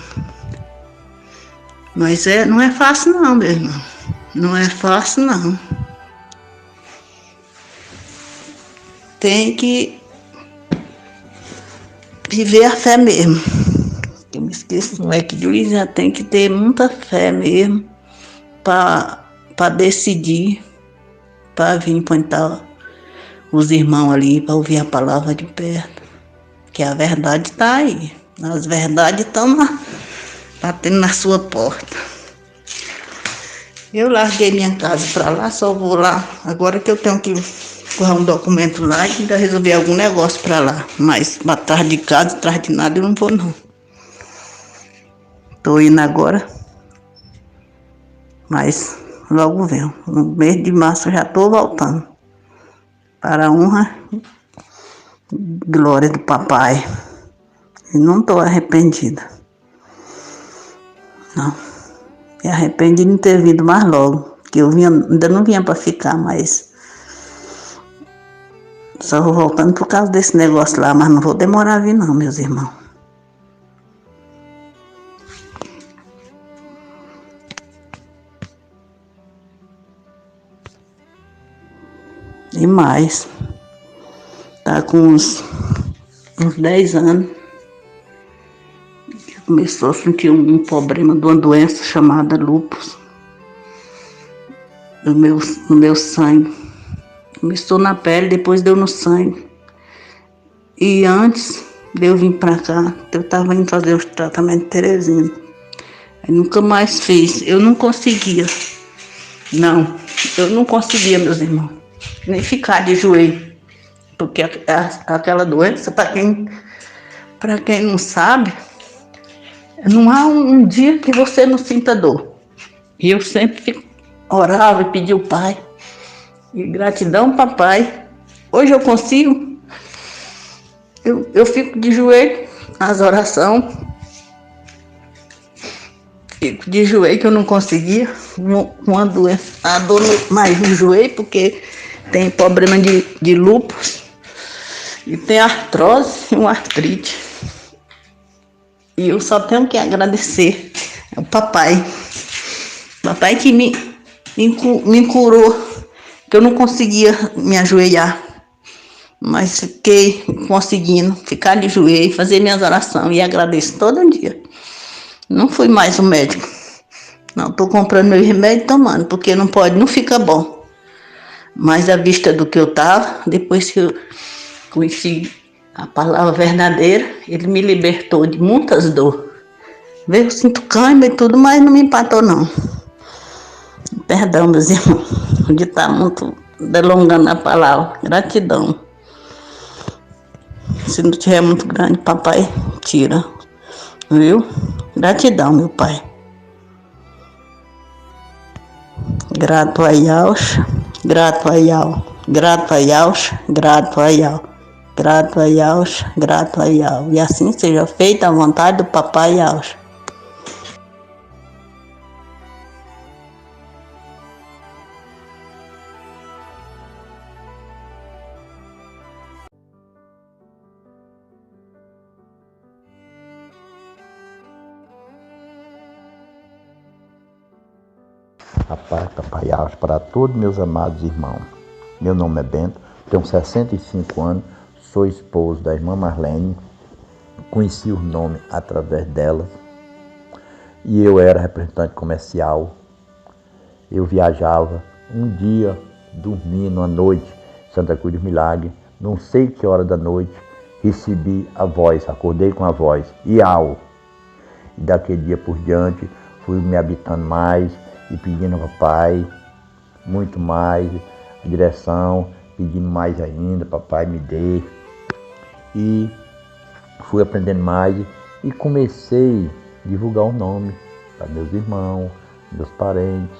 Mas não é fácil não, meu irmão. Não é fácil não. Tem que viver a fé mesmo. Eu me esqueço, não é que diz, já tem que ter muita fé mesmo para decidir, para vir encontrar os irmãos ali, para ouvir a palavra de perto. Que a verdade está aí. As verdades estão batendo na sua porta. Eu larguei minha casa para lá, só vou lá. Agora que eu tenho que correr um documento lá e ainda resolver algum negócio para lá. Mas atrás de casa, atrás de nada, eu não vou não. Estou indo agora. Mas logo venho. No mês de março eu já estou voltando. Para a honra e glória do papai. E não estou arrependida. Não. Me arrependi de não ter vindo mais logo. Que eu ainda não vinha para ficar, mas só vou voltando por causa desse negócio lá, mas não vou demorar a vir não, meus irmãos. E mais, tá com uns 10 anos, começou a sentir um problema de uma doença chamada lúpus no meu sangue. Começou na pele, depois deu no sangue. E antes de eu vir pra cá, eu estava indo fazer os tratamentos de Teresina. Aí nunca mais fiz. Eu não conseguia. Não, eu não conseguia, meus irmãos. Nem ficar de joelho. Porque aquela doença, para quem não sabe, não há um dia que você não sinta dor. E eu sempre orava e pedia ao Pai. E gratidão, papai. Hoje eu consigo. Eu fico de joelho nas orações. Fico de joelho que eu não conseguia. Com a doença, a dor mais no joelho, porque tem problema de lúpus. E tem artrose e uma artrite. E eu só tenho que agradecer ao papai. Papai que me curou. Que eu não conseguia me ajoelhar, mas fiquei conseguindo ficar de joelho, fazer minhas orações e agradeço todo dia. Não fui mais o médico, não, estou comprando meu remédio e tomando, porque não fica bom. Mas à vista do que eu estava, depois que eu conheci a palavra verdadeira, ele me libertou de muitas dores. Eu sinto cãibra e tudo, mas não me empatou não. Perdão, meus irmãos, de estar muito delongando a palavra. Gratidão. Se não tiver muito grande, papai tira. Viu? Gratidão, meu pai. Grato a Yauxa, grato a Yau, grato a Yauxa, grato a Yau. grato a Yauxa, grato a Yau. E assim seja feita a vontade do papai Yauxa. Rapaz, papai Yauxa, para todos meus amados irmãos. Meu nome é Bento, tenho 65 anos, sou esposo da irmã Marlene, conheci o nome através dela e eu era representante comercial. Eu viajava um dia, dormindo à noite, Santa Cruz do Milagre, não sei que hora da noite, recebi a voz, acordei com a voz, Iau. E daquele dia por diante, fui me habitando mais e pedindo ao papai muito mais, a direção, pedindo mais ainda, papai me dê. E fui aprendendo mais e comecei a divulgar o nome para meus irmãos, meus parentes,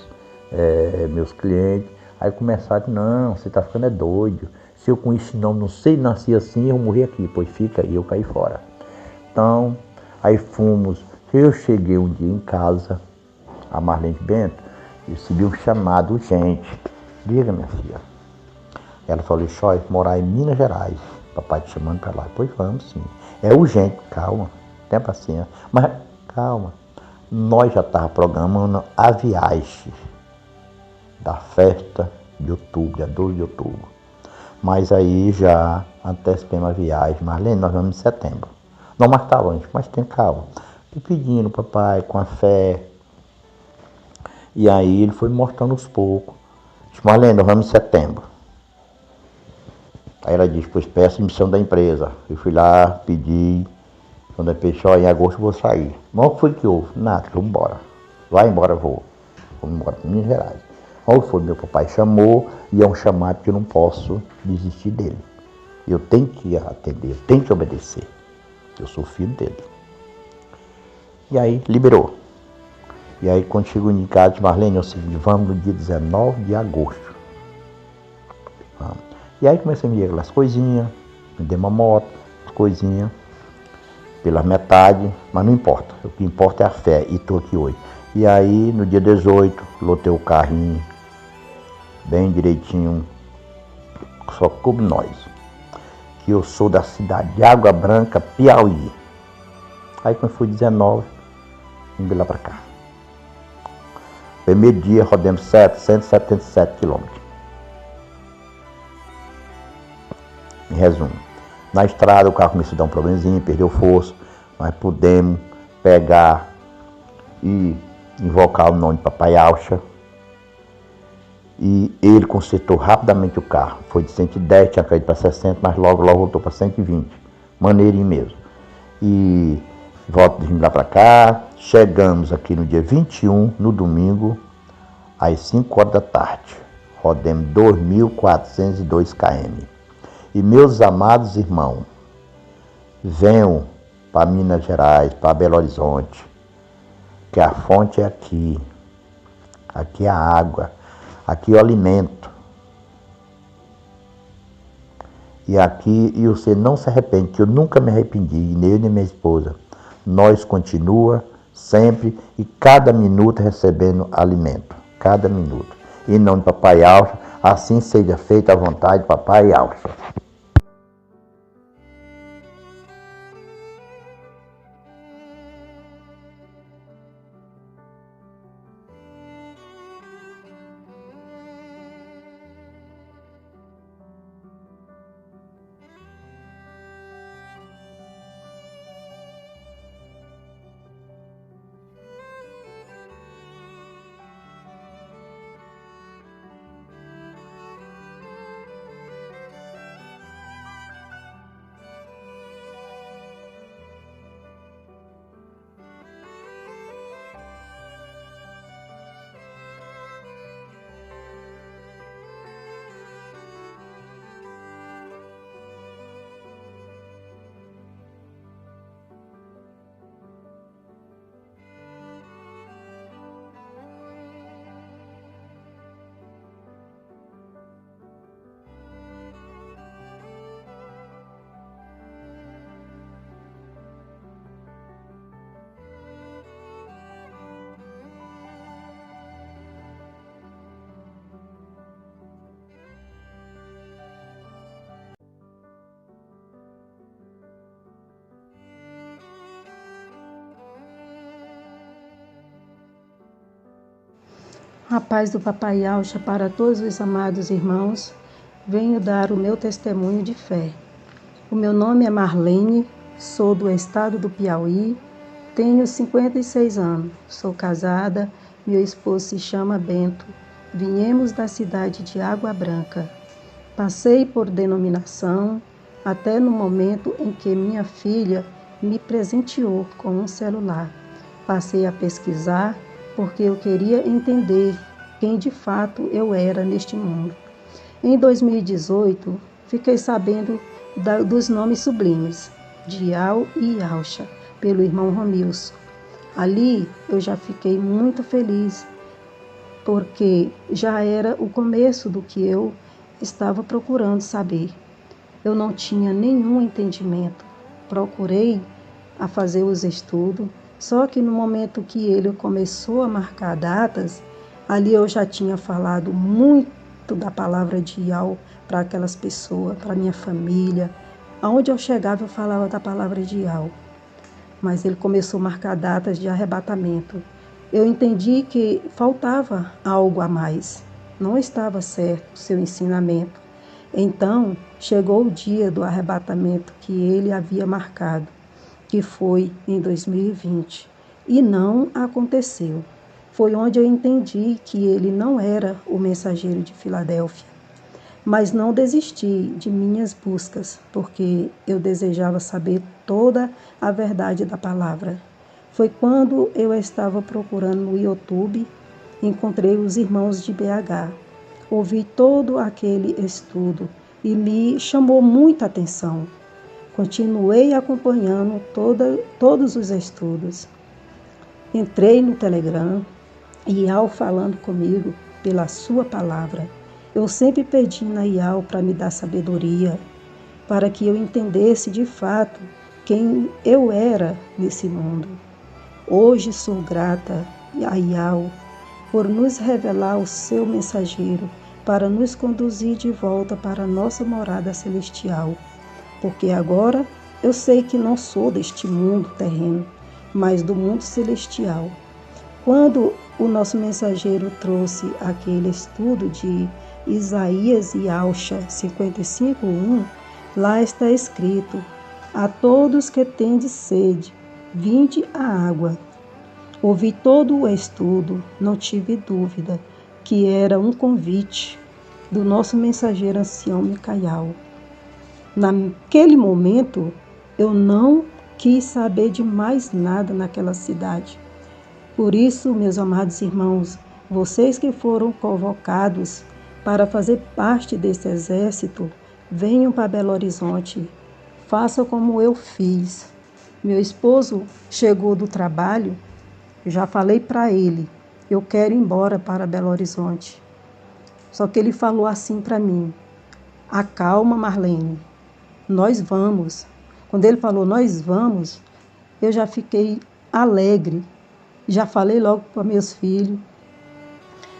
meus clientes. Aí começaram, não, você está ficando doido. Se eu com esse nome, não sei, nasci assim, eu morri aqui, pois fica aí, eu caí fora. Então, aí eu cheguei um dia em casa, a Marlene Bento, recebi um chamado urgente. Diga, minha filha. Ela falou, Xói, morar em Minas Gerais. Papai te chamando para lá. Pois vamos, sim. É urgente, calma, tenha paciência. Mas calma, nós já estávamos programando a viagem da festa de outubro, dia 12 de outubro. Mas aí já antecipamos a viagem. Marlene, nós vamos em setembro. Não, mas tá longe, mas tem calma. E pedindo, papai, com a fé. E aí ele foi me mostrando aos poucos. Disse, Marlene, nós vamos em setembro. Aí ela disse, pois peça emissão da empresa. Eu fui lá, pedi. Quando eu pensei, em agosto eu vou sair. Mas o que foi que houve? Nada, vamos embora. Vai embora, vou. Vamos embora para Minas Gerais. Aí foi, meu papai chamou, e é um chamado que eu não posso desistir dele. Eu tenho que atender, eu tenho que obedecer. Eu sou filho dele. E aí, liberou. E aí, quando chegou em casa, disse, Marlene, é o seguinte, vamos no dia 19 de agosto. Vamos. E aí comecei a me ver aquelas coisinhas, me dei uma moto, coisinhas, pela metade, mas não importa. O que importa é a fé, e estou aqui hoje. E aí, no dia 18, lotei o carrinho, bem direitinho, só coube nós. Que eu sou da cidade de Água Branca, Piauí. Aí quando foi 19, vim de lá para cá. Primeiro dia rodamos 777 quilômetros. Em resumo, na estrada o carro começou a dar um probleminha, perdeu força, mas pudemos pegar e invocar o nome de Papai Yauxa. E ele consertou rapidamente o carro. Foi de 110, tinha caído para 60, mas logo voltou para 120. Maneirinho mesmo. E volto de lá para cá. Chegamos aqui no dia 21, no domingo, às 5 horas da tarde. Rodemos 2.402 km. E meus amados irmãos, venham para Minas Gerais, para Belo Horizonte, que a fonte é aqui. Aqui é a água. Aqui é o alimento. E aqui, e você não se arrepende, que eu nunca me arrependi, nem eu nem minha esposa. Nós continua sempre e cada minuto recebendo alimento. Cada minuto. Em nome do Papai Yauxa, assim seja feita a vontade do Papai Yauxa. A paz do Papai Alcha para todos os amados irmãos. Venho dar o meu testemunho de fé. O meu nome é Marlene, sou do estado do Piauí, tenho 56 anos, sou casada, meu esposo se chama Bento. Viemos da cidade de Água Branca. Passei por denominação até no momento em que minha filha me presenteou com um celular. Passei a pesquisar porque eu queria entender quem de fato eu era neste mundo. Em 2018, fiquei sabendo dos nomes sublimes, de Ial e Alcha, pelo irmão Romilson. Ali eu já fiquei muito feliz, porque já era o começo do que eu estava procurando saber. Eu não tinha nenhum entendimento. Procurei a fazer os estudos, só que no momento que ele começou a marcar datas, ali eu já tinha falado muito da palavra de Ial para aquelas pessoas, para minha família. Aonde eu chegava eu falava da palavra de Ial. Mas ele começou a marcar datas de arrebatamento. Eu entendi que faltava algo a mais. Não estava certo o seu ensinamento. Então, chegou o dia do arrebatamento que ele havia marcado, que foi em 2020, e não aconteceu. Foi onde eu entendi que ele não era o mensageiro de Filadélfia. Mas não desisti de minhas buscas, porque eu desejava saber toda a verdade da palavra. Foi quando eu estava procurando no YouTube, encontrei os irmãos de BH. Ouvi todo aquele estudo e me chamou muita atenção. Continuei acompanhando todos os estudos. Entrei no Telegram e Ial falando comigo pela sua palavra. Eu sempre pedi na Ial para me dar sabedoria, para que eu entendesse de fato quem eu era nesse mundo. Hoje sou grata a Ial por nos revelar o seu mensageiro para nos conduzir de volta para a nossa morada celestial. Porque agora eu sei que não sou deste mundo terreno, mas do mundo celestial. Quando o nosso mensageiro trouxe aquele estudo de Isaías e Alcha 55:1, lá está escrito: a todos que tendes sede, vinde a água. Ouvi todo o estudo, não tive dúvida que era um convite do nosso mensageiro ancião Micaial. Naquele momento, eu não quis saber de mais nada naquela cidade. Por isso, meus amados irmãos, vocês que foram convocados para fazer parte desse exército, venham para Belo Horizonte. Façam como eu fiz. Meu esposo chegou do trabalho, já falei para ele, eu quero ir embora para Belo Horizonte. Só que ele falou assim para mim: acalma, Marlene, nós vamos. Quando ele falou nós vamos, eu já fiquei alegre. Já falei logo para meus filhos.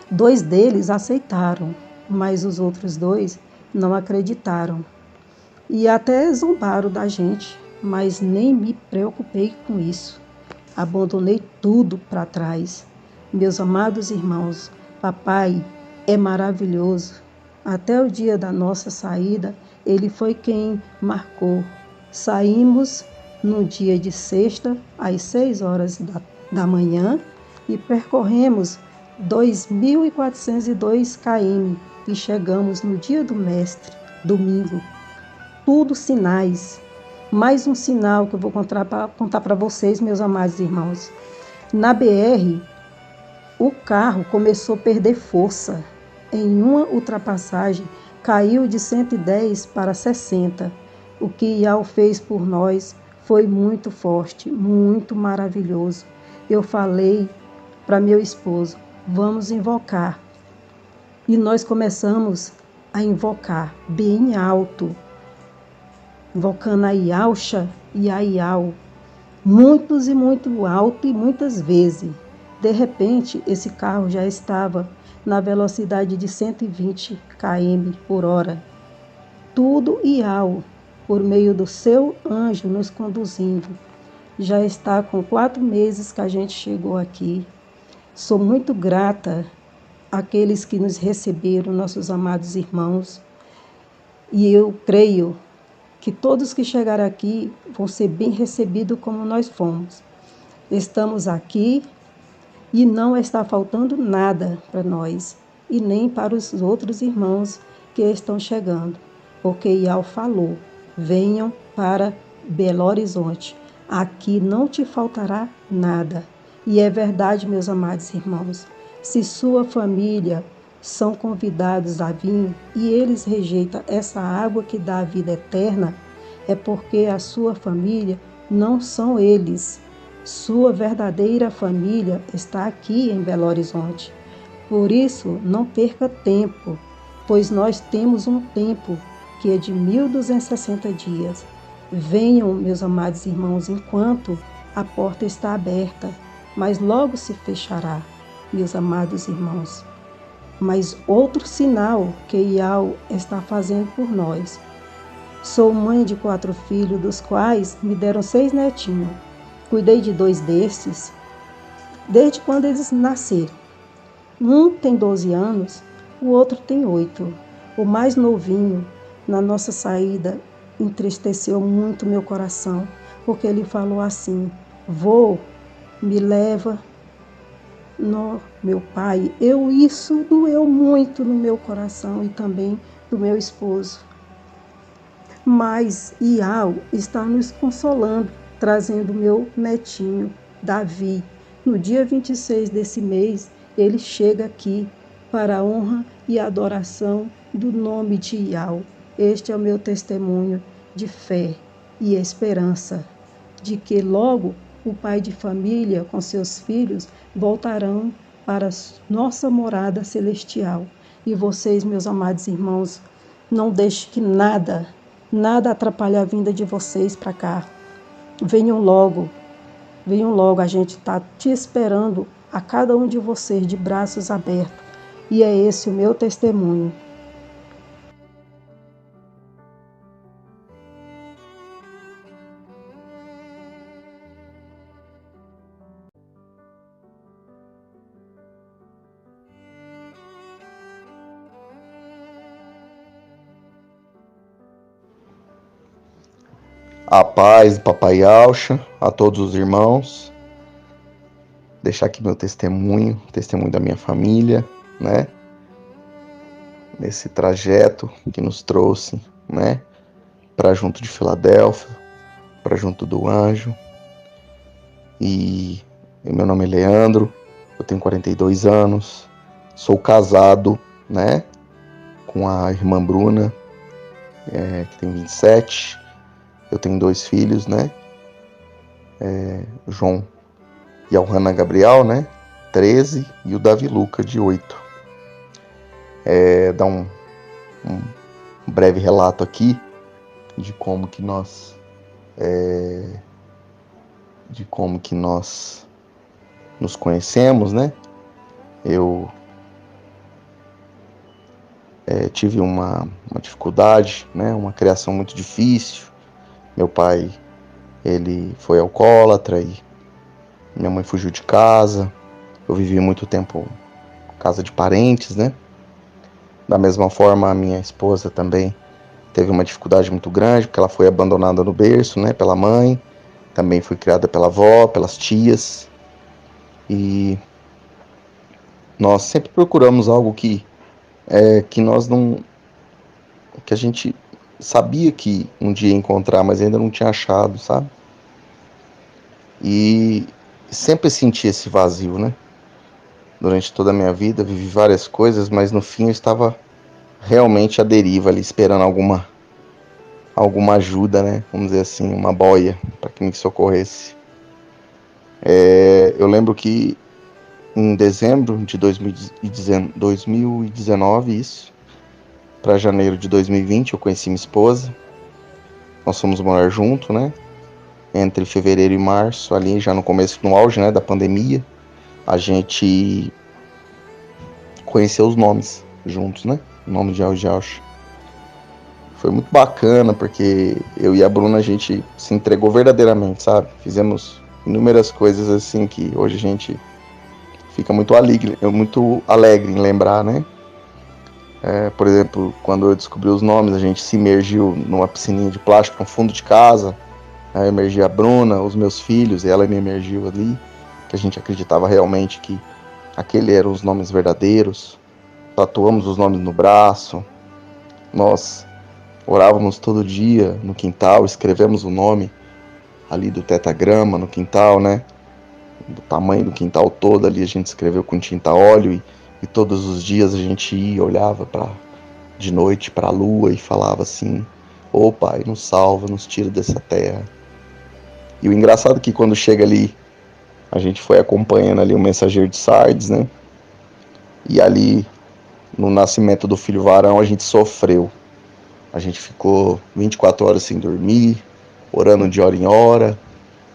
2 deles aceitaram, mas os outros 2 não acreditaram. E até zombaram da gente, mas nem me preocupei com isso. Abandonei tudo para trás. Meus amados irmãos, papai é maravilhoso. Até o dia da nossa saída, ele foi quem marcou. Saímos no dia de sexta, às 6 horas da manhã, e percorremos 2.402 km e chegamos no dia do mestre, domingo. Tudo sinais. Mais um sinal que eu vou contar para vocês, meus amados irmãos. Na BR, o carro começou a perder força. Em uma ultrapassagem, caiu de 110 para 60. O que Ial fez por nós foi muito forte, muito maravilhoso. Eu falei para meu esposo: vamos invocar. E nós começamos a invocar bem alto, invocando a Ialcha e a Ial, muitos e muito alto e muitas vezes. De repente, esse carro já estava na velocidade de 120 km por hora. Tudo Ial, por meio do seu anjo nos conduzindo. Já está com 4 meses que a gente chegou aqui. Sou muito grata aqueles que nos receberam, nossos amados irmãos. E eu creio que todos que chegaram aqui vão ser bem recebidos como nós fomos. Estamos aqui e não está faltando nada para nós e nem para os outros irmãos que estão chegando, porque Ial falou: venham para Belo Horizonte, aqui não te faltará nada. E é verdade, meus amados irmãos, se sua família são convidados a vir e eles rejeitam essa água que dá a vida eterna, é porque a sua família não são eles. Sua verdadeira família está aqui em Belo Horizonte. Por isso, não perca tempo, pois nós temos um tempo que é de 1260 dias. Venham, meus amados irmãos, enquanto a porta está aberta, mas logo se fechará, meus amados irmãos. Mas outro sinal que Ial está fazendo por nós. Sou mãe de 4 filhos, dos quais me deram 6 netinhos. Cuidei de 2 destes desde quando eles nasceram. Um tem 12 anos, o outro tem 8. O mais novinho, na nossa saída, entristeceu muito meu coração, porque ele falou assim: vô, me leva. No meu pai, isso doeu muito no meu coração e também do meu esposo. Mas Ial está nos consolando, trazendo meu netinho, Davi. No dia 26 desse mês, ele chega aqui para a honra e adoração do nome de Ial. Este é o meu testemunho de fé e esperança, de que logo o pai de família com seus filhos voltarão para nossa morada celestial. E vocês, meus amados irmãos, não deixem que nada atrapalhe a vinda de vocês para cá. Venham logo, a gente está te esperando, a cada um de vocês de braços abertos. E é esse o meu testemunho. A paz do Papai Alcha, a todos os irmãos. Deixar aqui meu testemunho da minha família, né? Nesse trajeto que nos trouxe, né? Para junto de Filadélfia, para junto do Anjo. E meu nome é Leandro, eu tenho 42 anos, sou casado, né? Com a irmã Bruna, que tem 27. Eu tenho 2 filhos, né? O João e a Alhana Gabriel, né? 13, e o Davi Luca, de 8. Dar um breve relato aqui de como que nós nos conhecemos, né? Eu tive uma dificuldade, né? Uma criação muito difícil. Meu pai, ele foi alcoólatra e minha mãe fugiu de casa. Eu vivi muito tempo em casa de parentes, né? Da mesma forma, a minha esposa também teve uma dificuldade muito grande, porque ela foi abandonada no berço, né? Pela mãe. Também foi criada pela avó, pelas tias. E nós sempre procuramos algo que nós não... que a gente sabia que um dia ia encontrar, mas ainda não tinha achado, sabe? E sempre senti esse vazio, né? Durante toda a minha vida, vivi várias coisas, mas no fim eu estava realmente à deriva ali, esperando alguma ajuda, né? Vamos dizer assim, uma boia para que me socorresse. Eu lembro que em dezembro de 2019, isso, para janeiro de 2020, eu conheci minha esposa. Nós fomos morar junto, né? Entre fevereiro e março, ali já no começo, no auge, né, da pandemia, a gente conheceu os nomes juntos, né? O nome de Alja. Foi muito bacana, porque eu e a Bruna, a gente se entregou verdadeiramente, sabe? Fizemos inúmeras coisas assim que hoje a gente fica muito alegre em lembrar, né? Por exemplo, quando eu descobri os nomes, a gente se imergiu numa piscininha de plástico no fundo de casa. Eu emergi a Bruna, os meus filhos, e ela me emergiu ali, que a gente acreditava realmente que aqueles eram os nomes verdadeiros. Tatuamos os nomes no braço. Nós orávamos todo dia no quintal, escrevemos o nome ali do tetagrama no quintal, né? Do tamanho do quintal todo ali, a gente escreveu com tinta óleo e todos os dias a gente ia, olhava de noite para a lua e falava assim: ô Pai, nos salva, nos tira dessa terra. E o engraçado é que quando chega ali, a gente foi acompanhando ali o mensageiro de Sardes, né? E ali, no nascimento do filho varão, a gente sofreu. A gente ficou 24 horas sem dormir, orando de hora em hora,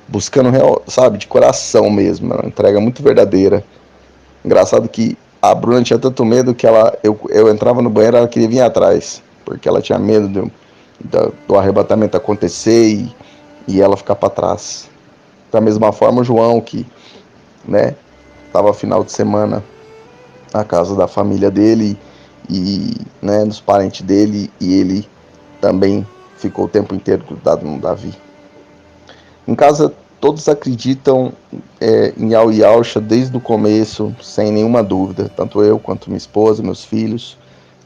buscando, sabe, de coração mesmo, uma entrega muito verdadeira. Engraçado que a Bruna tinha tanto medo que eu entrava no banheiro, ela queria vir atrás, porque ela tinha medo do arrebatamento acontecer e ela ficar para trás. Da mesma forma, o João, que, né, estava final de semana na casa da família dele e, né, dos parentes dele, e ele também ficou o tempo inteiro grudado no Davi. Em casa, todos acreditam em Yahweh Yahusha desde o começo, sem nenhuma dúvida. Tanto eu quanto minha esposa, meus filhos,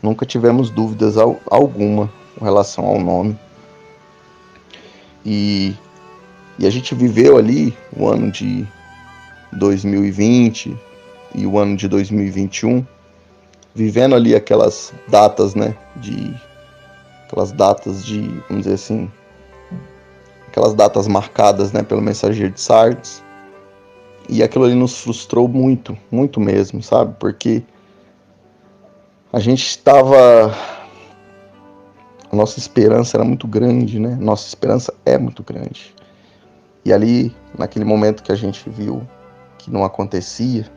nunca tivemos dúvidas alguma com relação ao nome. E a gente viveu ali o ano de 2020 e o ano de 2021, vivendo ali aquelas datas, né, vamos dizer assim, aquelas datas marcadas, né, pelo mensageiro de Sardes. E aquilo ali nos frustrou muito, muito mesmo, sabe? Porque a nossa esperança era muito grande, né? Nossa esperança é muito grande. E ali, naquele momento que a gente viu que não acontecia,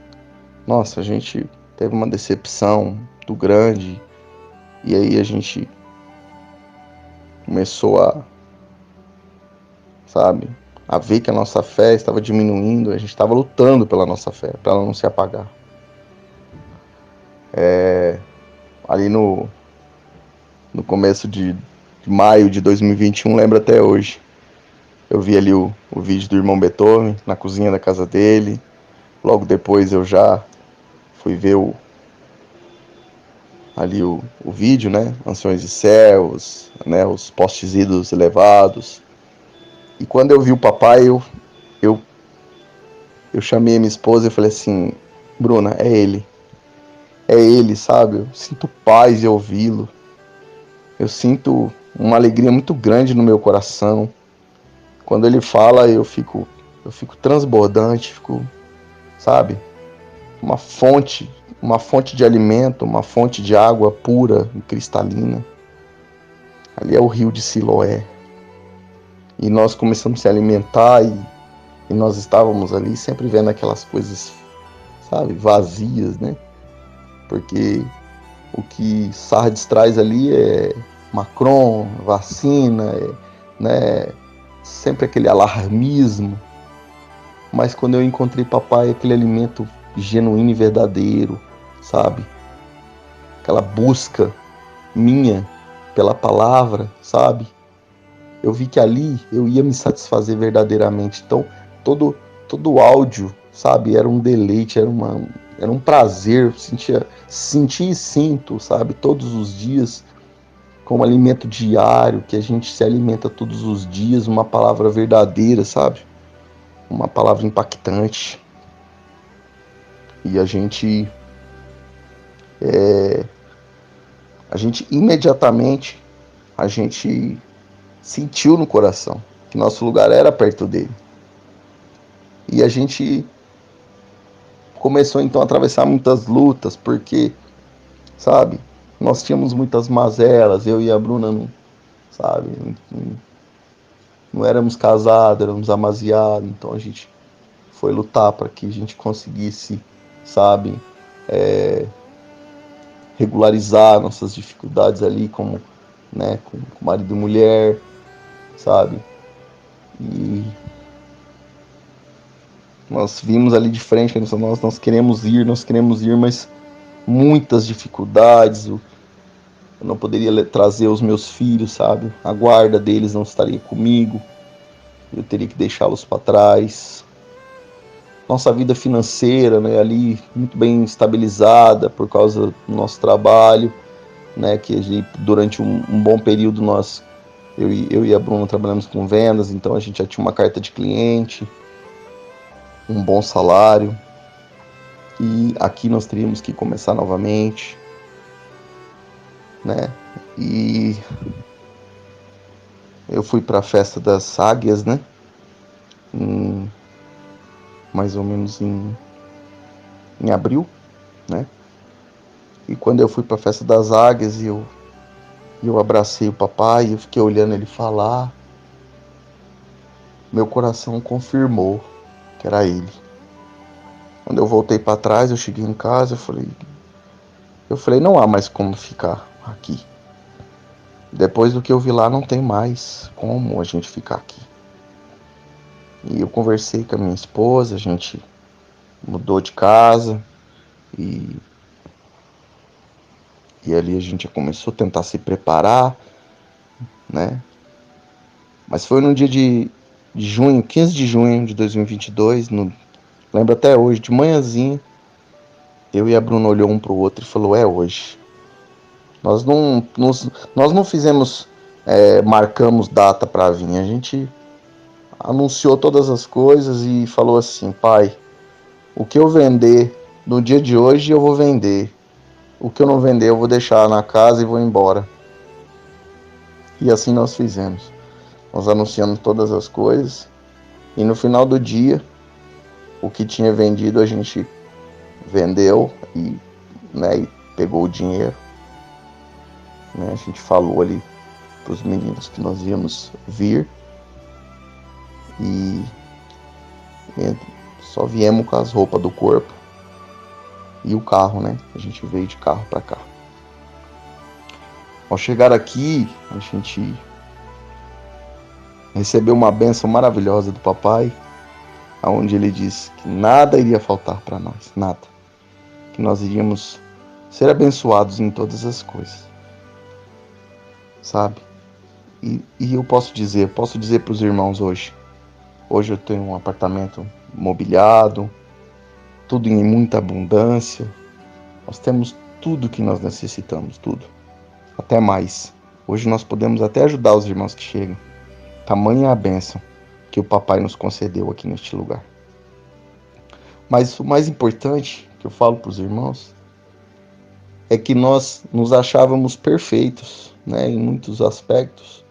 nossa, a gente teve uma decepção muito grande. E aí a gente começou a ver que a nossa fé estava diminuindo, a gente estava lutando pela nossa fé, para ela não se apagar. Ali no começo de maio de 2021, lembro até hoje, eu vi ali o vídeo do irmão Beethoven na cozinha da casa dele. Logo depois eu já fui ver o vídeo, né, Anciões e Céus, né, os postes ídolos elevados. E quando eu vi o papai, eu chamei a minha esposa e falei assim: Bruna, é ele, sabe? Eu sinto paz de ouvi-lo, eu sinto uma alegria muito grande no meu coração. Quando ele fala, eu fico transbordante, sabe? Uma fonte de alimento, uma fonte de água pura e cristalina. Ali é o rio de Siloé. E nós começamos a se alimentar e nós estávamos ali sempre vendo aquelas coisas, sabe, vazias, né? Porque o que Sardes traz ali é Macron, vacina, né? Sempre aquele alarmismo. Mas quando eu encontrei papai, aquele alimento genuíno e verdadeiro, sabe? Aquela busca minha pela palavra, sabe? Eu vi que ali eu ia me satisfazer verdadeiramente. Então, todo o áudio, sabe, era um deleite, era um prazer. Senti e sinto, sabe, todos os dias, como alimento diário, que a gente se alimenta todos os dias, uma palavra verdadeira, sabe? Uma palavra impactante. E a gente imediatamente, a gente sentiu no coração que nosso lugar era perto dele. E a gente começou então a atravessar muitas lutas, porque, sabe, nós tínhamos muitas mazelas, eu e a Bruna, não éramos casados, éramos amaziados, então a gente foi lutar para que a gente conseguisse, sabe, regularizar nossas dificuldades ali, como, né, com marido e mulher, sabe, Nós vimos ali de frente, nós queremos ir, mas muitas dificuldades. Eu não poderia trazer os meus filhos, sabe? A guarda deles não estaria comigo. Eu teria que deixá-los para trás. Nossa vida financeira, né, ali muito bem estabilizada por causa do nosso trabalho, né, que durante um bom período eu e a Bruna trabalhamos com vendas, então a gente já tinha uma carta de cliente, um bom salário, e aqui nós teríamos que começar novamente, né, e eu fui para a festa das águias, né, mais ou menos em abril, né, e quando eu fui para a festa das águias e eu abracei o papai, eu fiquei olhando ele falar, meu coração confirmou que era ele. Quando eu voltei para trás, eu cheguei em casa, eu falei, não há mais como ficar aqui. Depois do que eu vi lá, não tem mais como a gente ficar aqui. E eu conversei com a minha esposa, a gente mudou de casa e ali a gente já começou a tentar se preparar, né? Mas foi no dia de junho, 15 de junho de 2022, lembro até hoje, de manhãzinha, eu e a Bruna olhou um pro outro e falou, é hoje. Nós não fizemos, marcamos data para vir, a gente anunciou todas as coisas e falou assim, pai, o que eu vender no dia de hoje eu vou vender, o que eu não vender eu vou deixar na casa e vou embora. E assim nós fizemos. Nós anunciamos todas as coisas e no final do dia, o que tinha vendido a gente vendeu e pegou o dinheiro. Né? A gente falou ali para os meninos que nós íamos vir e só viemos com as roupas do corpo e o carro, né? A gente veio de carro para cá. Ao chegar aqui, a gente recebeu uma bênção maravilhosa do papai, onde ele disse que nada iria faltar para nós, nada. Que nós iríamos ser abençoados em todas as coisas, sabe? E eu posso dizer para os irmãos hoje eu tenho um apartamento mobiliado, tudo em muita abundância, nós temos tudo que nós necessitamos, tudo, até mais. Hoje nós podemos até ajudar os irmãos que chegam, tamanha a bênção que o papai nos concedeu aqui neste lugar. Mas o mais importante que eu falo para os irmãos é que nós nos achávamos perfeitos, né? Em muitos aspectos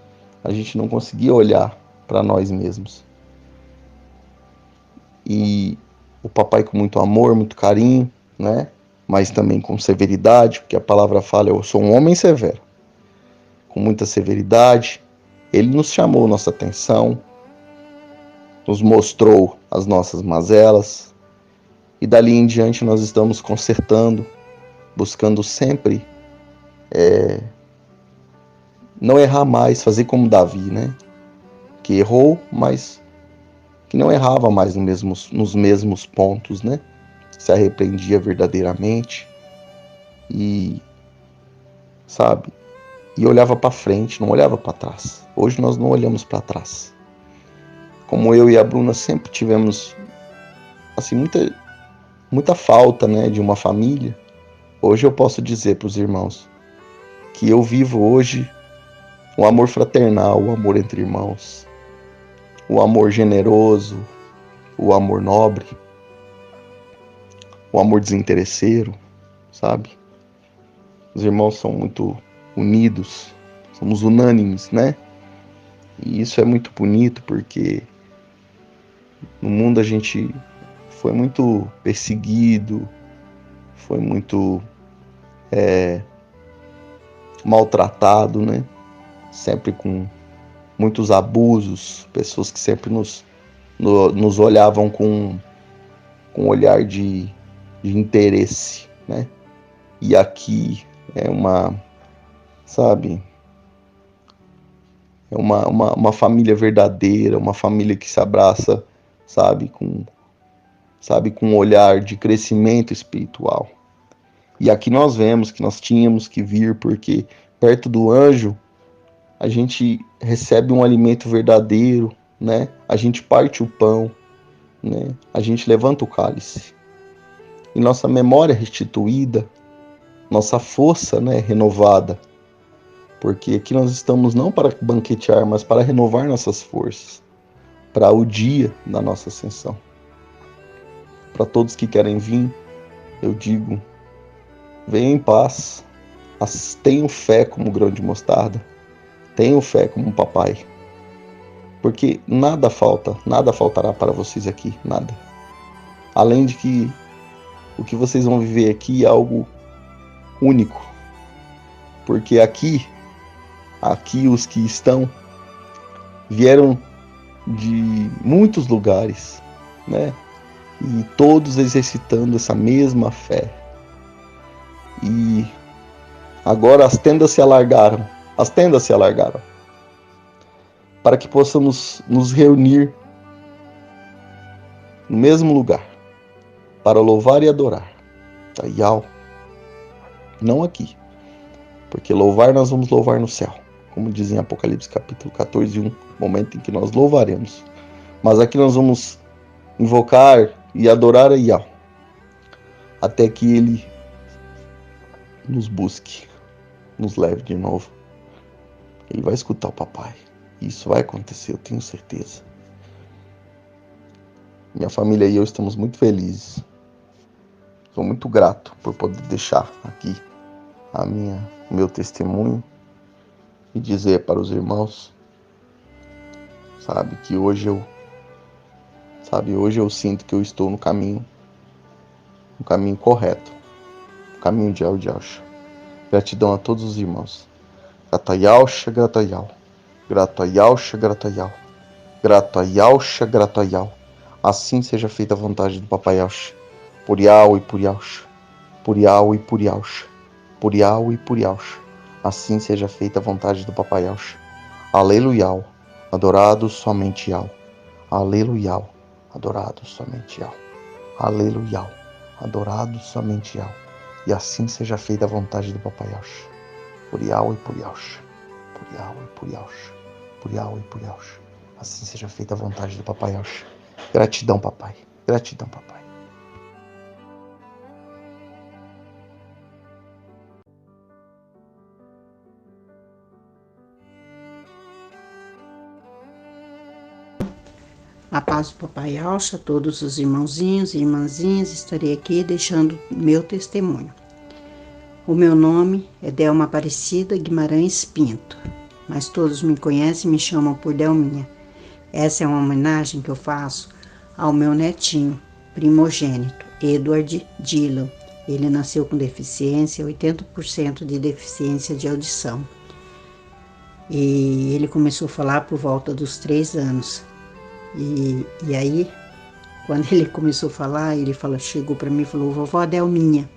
a gente não conseguia olhar para nós mesmos. E o papai, com muito amor, muito carinho, né? Mas também com severidade, porque a palavra fala, eu sou um homem severo. Com muita severidade, ele nos chamou nossa atenção, nos mostrou as nossas mazelas, e dali em diante nós estamos consertando, buscando sempre não errar mais, fazer como Davi, né? Que errou, mas que não errava mais nos mesmos pontos, né? Se arrependia verdadeiramente e, sabe, e olhava para frente, não olhava para trás. Hoje nós não olhamos para trás. Como eu e a Bruna sempre tivemos assim muita falta, né, de uma família. Hoje eu posso dizer para os irmãos que eu vivo hoje o amor fraternal, o amor entre irmãos, o amor generoso, o amor nobre, o amor desinteresseiro, sabe? Os irmãos são muito unidos, somos unânimes, né? E isso é muito bonito porque no mundo a gente foi muito perseguido, foi muito maltratado, né? Sempre com muitos abusos, pessoas que sempre nos olhavam com um olhar de interesse, né? E aqui é uma família verdadeira, uma família que se abraça, sabe, com sabe, com um olhar de crescimento espiritual. E aqui nós vemos que nós tínhamos que vir, porque perto do anjo a gente recebe um alimento verdadeiro, né? A gente parte o pão, né? A gente levanta o cálice. E nossa memória restituída, nossa força, né, renovada. Porque aqui nós estamos não para banquetear, mas para renovar nossas forças, para o dia da nossa ascensão. Para todos que querem vir, eu digo, venham em paz, tenham fé como grão de mostarda, tenham fé como um papai, porque nada faltará para vocês aqui, nada. Além de que o que vocês vão viver aqui é algo único, porque aqui os que estão vieram de muitos lugares, né? E todos exercitando essa mesma fé. E agora as tendas se alargaram, para que possamos nos reunir no mesmo lugar, para louvar e adorar a Yau. Não aqui, porque louvar nós vamos louvar no céu, como diz em Apocalipse capítulo 14:1, momento em que nós louvaremos. Mas aqui nós vamos invocar e adorar a Yau, até que Ele nos busque, nos leve de novo. Ele vai escutar o papai. Isso vai acontecer, eu tenho certeza. Minha família e eu estamos muito felizes. Sou muito grato por poder deixar aqui o meu testemunho e dizer para os irmãos, sabe, que hoje eu sinto que eu estou no caminho correto, no caminho de Yausha. Gratidão a todos os irmãos. Grato a Yausha, grato a Yau. Grato a Yausha, grato a Yau. Grato a Yausha, grato a Yau. Assim seja feita a vontade do Papai Yausha. Por Yau e por Yausha. Por Yau e por Yausha. Por Yau e por Yausha. Assim seja feita a vontade do Papai Yausha. Aleluia. Adorado somente Yau. Aleluia. Adorado somente Yau. Aleluia. Adorado somente Yau. E assim seja feita a vontade do Papai Yausha. Por Yau e por Yausha. Por Yau e por Yausha. Por Yau e por Yausha. Assim seja feita a vontade do Papai Yausha. Gratidão, papai. Gratidão, papai. A paz do Papai Yausha, todos os irmãozinhos e irmãzinhas, estarei aqui deixando meu testemunho. O meu nome é Delma Aparecida Guimarães Pinto, mas todos me conhecem e me chamam por Delminha. Essa é uma homenagem que eu faço ao meu netinho primogênito, Edward Dylan. Ele nasceu com deficiência, 80% de deficiência de audição. E ele começou a falar por volta dos 3 anos. E aí, quando ele começou a falar, chegou para mim e falou, vovó Delminha.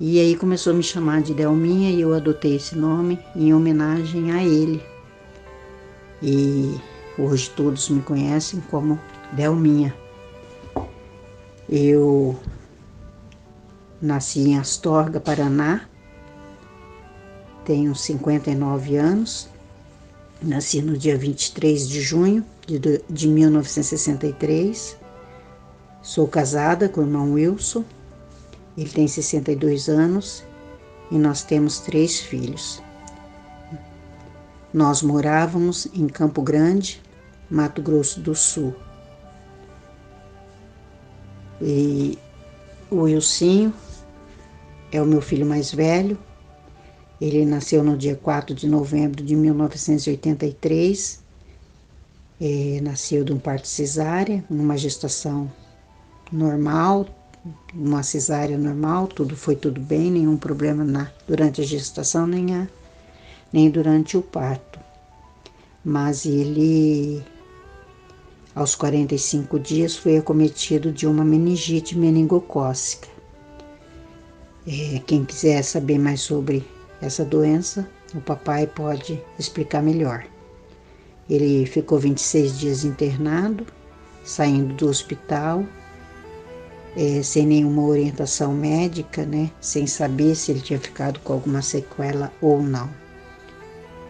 E aí começou a me chamar de Delminha e eu adotei esse nome em homenagem a ele. E hoje todos me conhecem como Delminha. Eu nasci em Astorga, Paraná. Tenho 59 anos. Nasci no dia 23 de junho de 1963. Sou casada com o irmão Wilson. Ele tem 62 anos e nós temos 3 filhos. Nós morávamos em Campo Grande, Mato Grosso do Sul. E o Wilsinho é o meu filho mais velho. Ele nasceu no dia 4 de novembro de 1983. Nasceu de um parto cesárea, numa gestação normal, numa cesárea normal, foi tudo bem, nenhum problema durante a gestação, nem durante o parto. Mas ele, aos 45 dias, foi acometido de uma meningite meningocócica. Quem quiser saber mais sobre essa doença, o papai pode explicar melhor. Ele ficou 26 dias internado, saindo do hospital, sem nenhuma orientação médica, né? Sem saber se ele tinha ficado com alguma sequela ou não.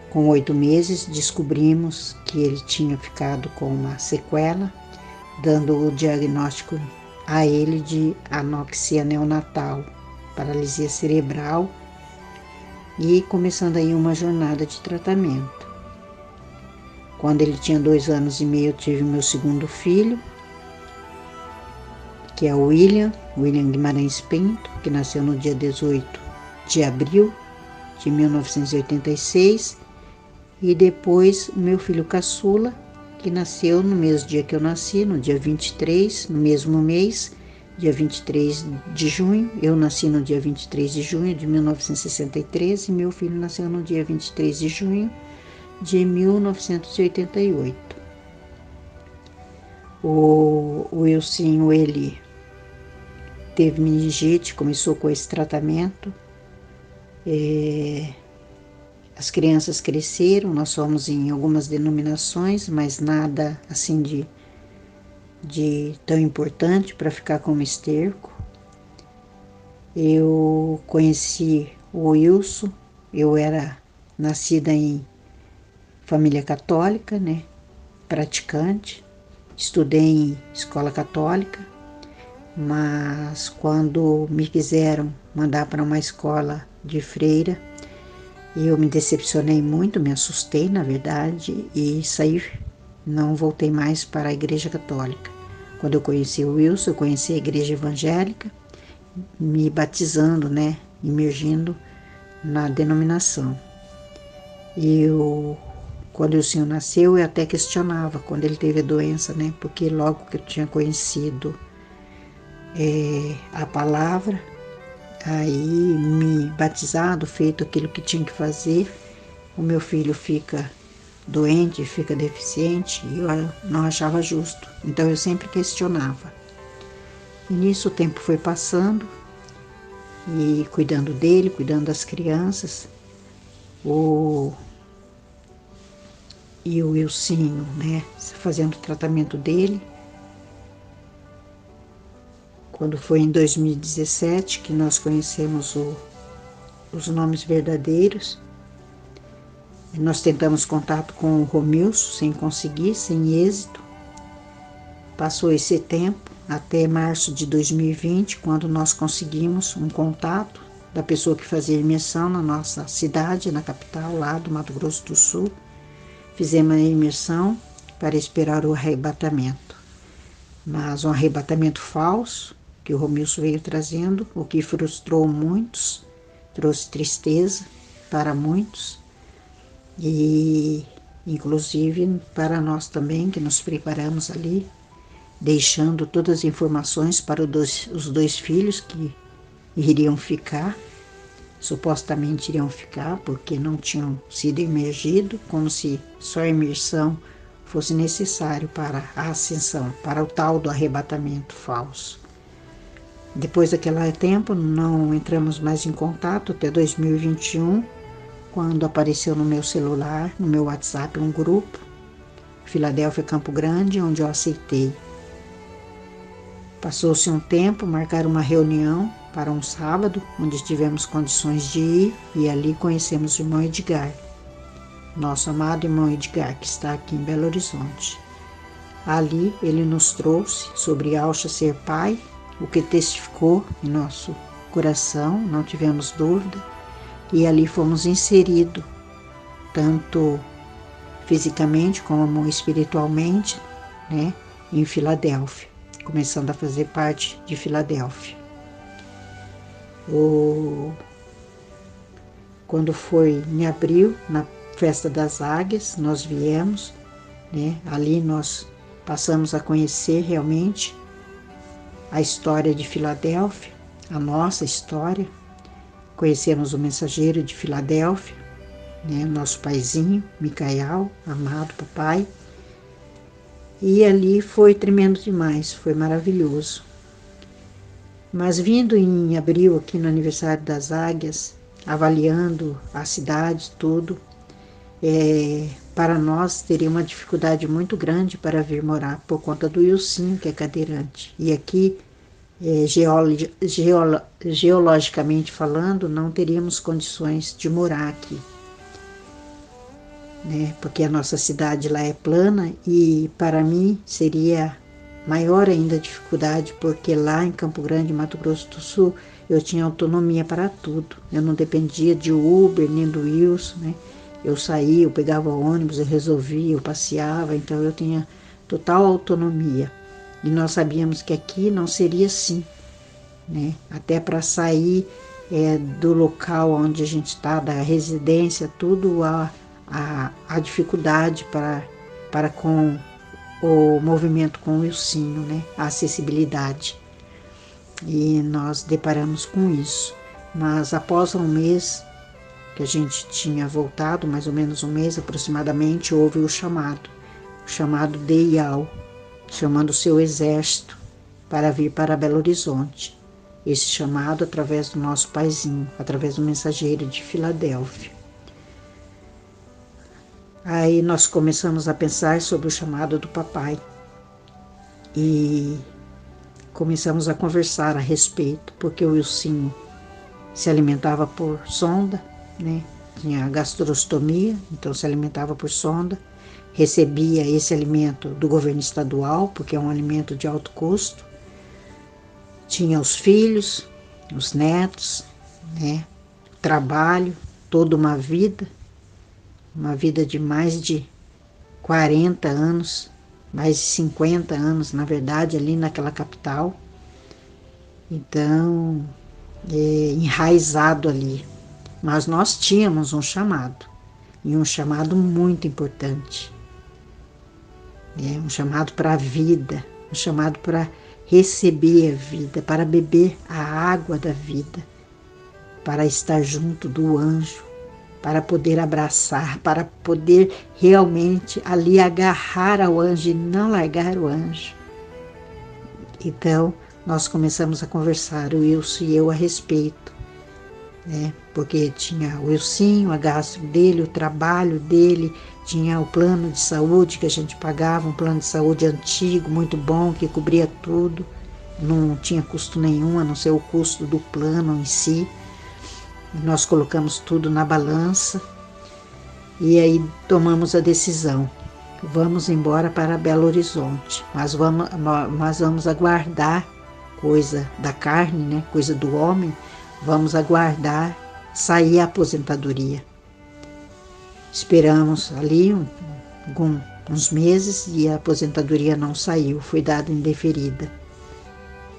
Com 8 meses, descobrimos que ele tinha ficado com uma sequela, dando o diagnóstico a ele de anoxia neonatal, paralisia cerebral, e começando aí uma jornada de tratamento. Quando ele tinha 2 anos e meio, eu tive meu segundo filho, que é o William Guimarães Pinto, que nasceu no dia 18 de abril de 1986, e depois o meu filho caçula, que nasceu no mesmo dia que eu nasci, no dia 23, no mesmo mês, dia 23 de junho. Eu nasci no dia 23 de junho de 1963 e meu filho nasceu no dia 23 de junho de 1988. O Wilson, ele teve meningite, começou com esse tratamento. As crianças cresceram, nós fomos em algumas denominações, mas nada assim de tão importante para ficar como esterco. Eu conheci o Wilson, eu era nascida em família católica, né, praticante, estudei em escola católica, mas quando me quiseram mandar para uma escola de freira, eu me decepcionei muito, me assustei, na verdade, e saí, não voltei mais para a igreja católica. Quando eu conheci o Wilson, eu conheci a igreja evangélica, me batizando, né, imergindo na denominação. E quando o Senhor nasceu, eu até questionava quando ele teve a doença, né, porque logo que eu tinha conhecido a palavra, aí me batizado, feito aquilo que tinha que fazer, o meu filho fica doente, fica deficiente, e eu não achava justo. Então eu sempre questionava. E nisso o tempo foi passando, e cuidando dele, cuidando das crianças, e o Wilson, né, fazendo o tratamento dele. Quando foi em 2017 que nós conhecemos os nomes verdadeiros, nós tentamos contato com o Romilson, sem conseguir, sem êxito. Passou esse tempo, até março de 2020, quando nós conseguimos um contato da pessoa que fazia imersão na nossa cidade, na capital, lá do Mato Grosso do Sul. Fizemos a imersão para esperar o arrebatamento. Mas um arrebatamento falso, que o Romilson veio trazendo, o que frustrou muitos, trouxe tristeza para muitos, e inclusive para nós também, que nos preparamos ali, deixando todas as informações para os 2 filhos que iriam ficar, supostamente iriam ficar, porque não tinham sido imergidos, como se só a imersão fosse necessário para a ascensão, para o tal do arrebatamento falso. Depois daquele tempo, não entramos mais em contato até 2021, quando apareceu no meu celular, no meu WhatsApp, um grupo, Filadélfia Campo Grande, onde eu aceitei. Passou-se um tempo, marcaram uma reunião para um sábado, onde tivemos condições de ir, e ali conhecemos o irmão Edgar, nosso amado irmão Edgar, que está aqui em Belo Horizonte. Ali ele nos trouxe sobre Alcha ser pai, o que testificou em nosso coração, não tivemos dúvida, e ali fomos inseridos, tanto fisicamente como espiritualmente, né, em Filadélfia, começando a fazer parte de Filadélfia. Quando foi em abril, na Festa das Águias, nós viemos, né, ali nós passamos a conhecer realmente a história de Filadélfia, a nossa história. Conhecemos o mensageiro de Filadélfia, né, nosso paizinho, Micael, amado papai. E ali foi tremendo demais, foi maravilhoso. Mas vindo em abril, aqui no aniversário das Águias, avaliando a cidade, tudo, para nós teria uma dificuldade muito grande para vir morar, por conta do Ilcinho, que é cadeirante. E aqui geologicamente falando, não teríamos condições de morar aqui, né? Porque a nossa cidade lá é plana e para mim seria maior ainda a dificuldade, porque lá em Campo Grande, Mato Grosso do Sul, eu tinha autonomia para tudo. Eu não dependia de Uber nem do Wilson, né? Eu saía, eu pegava ônibus, eu resolvia, eu passeava, então eu tinha total autonomia. E nós sabíamos que aqui não seria assim, né? Até para sair do local onde a gente está, da residência, tudo a dificuldade para com o movimento com o Wilsinho, né? A acessibilidade. E nós deparamos com isso. Mas após um mês que a gente tinha voltado, mais ou menos um mês aproximadamente, houve o chamado de IAU, chamando o seu exército para vir para Belo Horizonte. Esse chamado através do nosso paizinho, através do mensageiro de Filadélfia. Aí nós começamos a pensar sobre o chamado do papai e começamos a conversar a respeito, porque o Wilsinho se alimentava por sonda, né? Tinha gastrostomia, então se alimentava por sonda, recebia esse alimento do governo estadual, porque é um alimento de alto custo, tinha os filhos, os netos, né? Trabalho, toda uma vida de mais de 40 anos, mais de 50 anos, na verdade, ali naquela capital. Então, enraizado ali. Mas nós tínhamos um chamado, e um chamado muito importante. Um chamado para a vida, um chamado para receber a vida, para beber a água da vida, para estar junto do anjo, para poder abraçar, para poder realmente ali agarrar ao anjo e não largar o anjo. Então, nós começamos a conversar, o Wilson e eu, a respeito, né? Porque tinha o Wilsinho, a gastro dele, o trabalho dele, tinha o plano de saúde que a gente pagava, um plano de saúde antigo, muito bom, que cobria tudo, não tinha custo nenhum, a não ser o custo do plano em si. Nós colocamos tudo na balança e aí tomamos a decisão. Vamos embora para Belo Horizonte, mas vamos aguardar coisa da carne, né? Coisa do homem, vamos aguardar sair a aposentadoria. Esperamos ali uns meses e a aposentadoria não saiu, foi dada indeferida,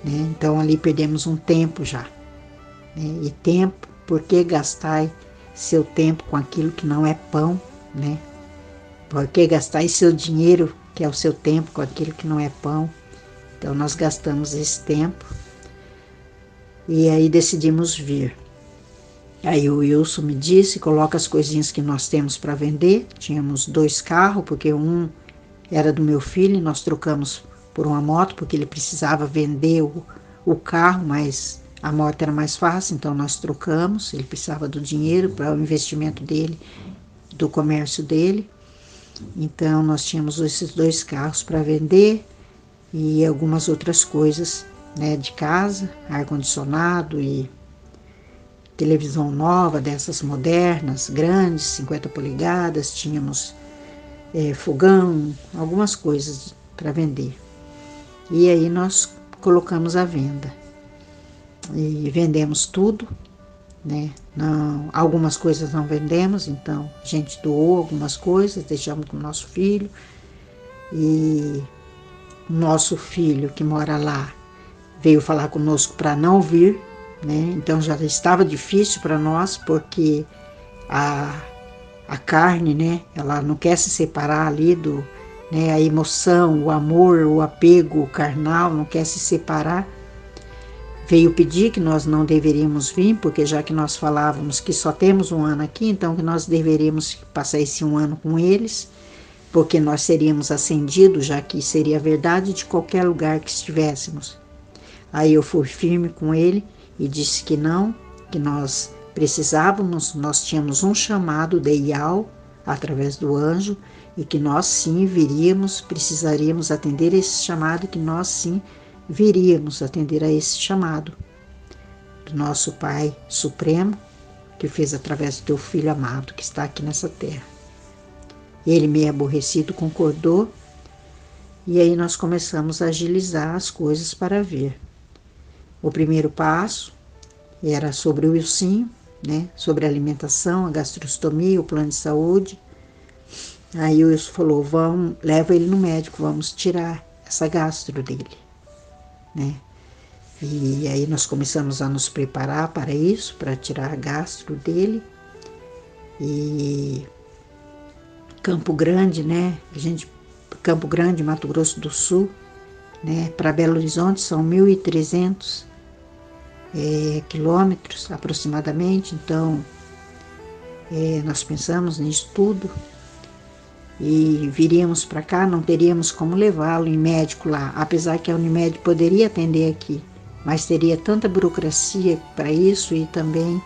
né? Então ali perdemos um tempo já, né? E tempo, por que gastar seu tempo com aquilo que não é pão, né? Por que gastar seu dinheiro, que é o seu tempo, com aquilo que não é pão? Então nós gastamos esse tempo e aí decidimos vir. Aí o Wilson me disse, coloca as coisinhas que nós temos para vender. Tínhamos 2 carros, porque um era do meu filho e nós trocamos por uma moto, porque ele precisava vender o carro, mas a moto era mais fácil, então nós trocamos. Ele precisava do dinheiro para o investimento dele, do comércio dele. Então nós tínhamos esses 2 carros para vender e algumas outras coisas, né, de casa, ar-condicionado e televisão nova, dessas modernas, grandes, 50 polegadas, tínhamos fogão, algumas coisas para vender. E aí nós colocamos à venda. E vendemos tudo, né? Não, algumas coisas não vendemos, então a gente doou algumas coisas, deixamos com o nosso filho. E o nosso filho que mora lá veio falar conosco para não vir, né? Então já estava difícil para nós, porque a carne, né? Ela não quer se separar ali do, né? A emoção, o amor, o apego carnal não quer se separar. Veio pedir que nós não deveríamos vir, porque já que nós falávamos que só temos um ano aqui, então que nós deveríamos passar esse um ano com eles, porque nós seríamos ascendidos, já que seria verdade de qualquer lugar que estivéssemos. Aí eu fui firme com ele e disse que não, que nós precisávamos, nós tínhamos um chamado de IAU através do anjo e que nós sim viríamos, precisaríamos atender esse chamado, que nós sim viríamos atender a esse chamado do nosso Pai Supremo, que fez através do teu Filho amado, que está aqui nessa terra. Ele, meio aborrecido, concordou, e aí nós começamos a agilizar as coisas para ver. O primeiro passo era sobre o Wilsinho, né? Sobre a alimentação, a gastrostomia, o plano de saúde. Aí o Wilson falou, leva ele no médico, vamos tirar essa gastro dele, né? E aí nós começamos a nos preparar para isso, para tirar a gastro dele. E Campo Grande, né? Campo Grande, Mato Grosso do Sul, né? Para Belo Horizonte são 1.300 quilômetros aproximadamente. Então, nós pensamos nisso tudo. E viríamos para cá, não teríamos como levá-lo em médico lá, apesar que a Unimed poderia atender aqui, mas teria tanta burocracia para isso e também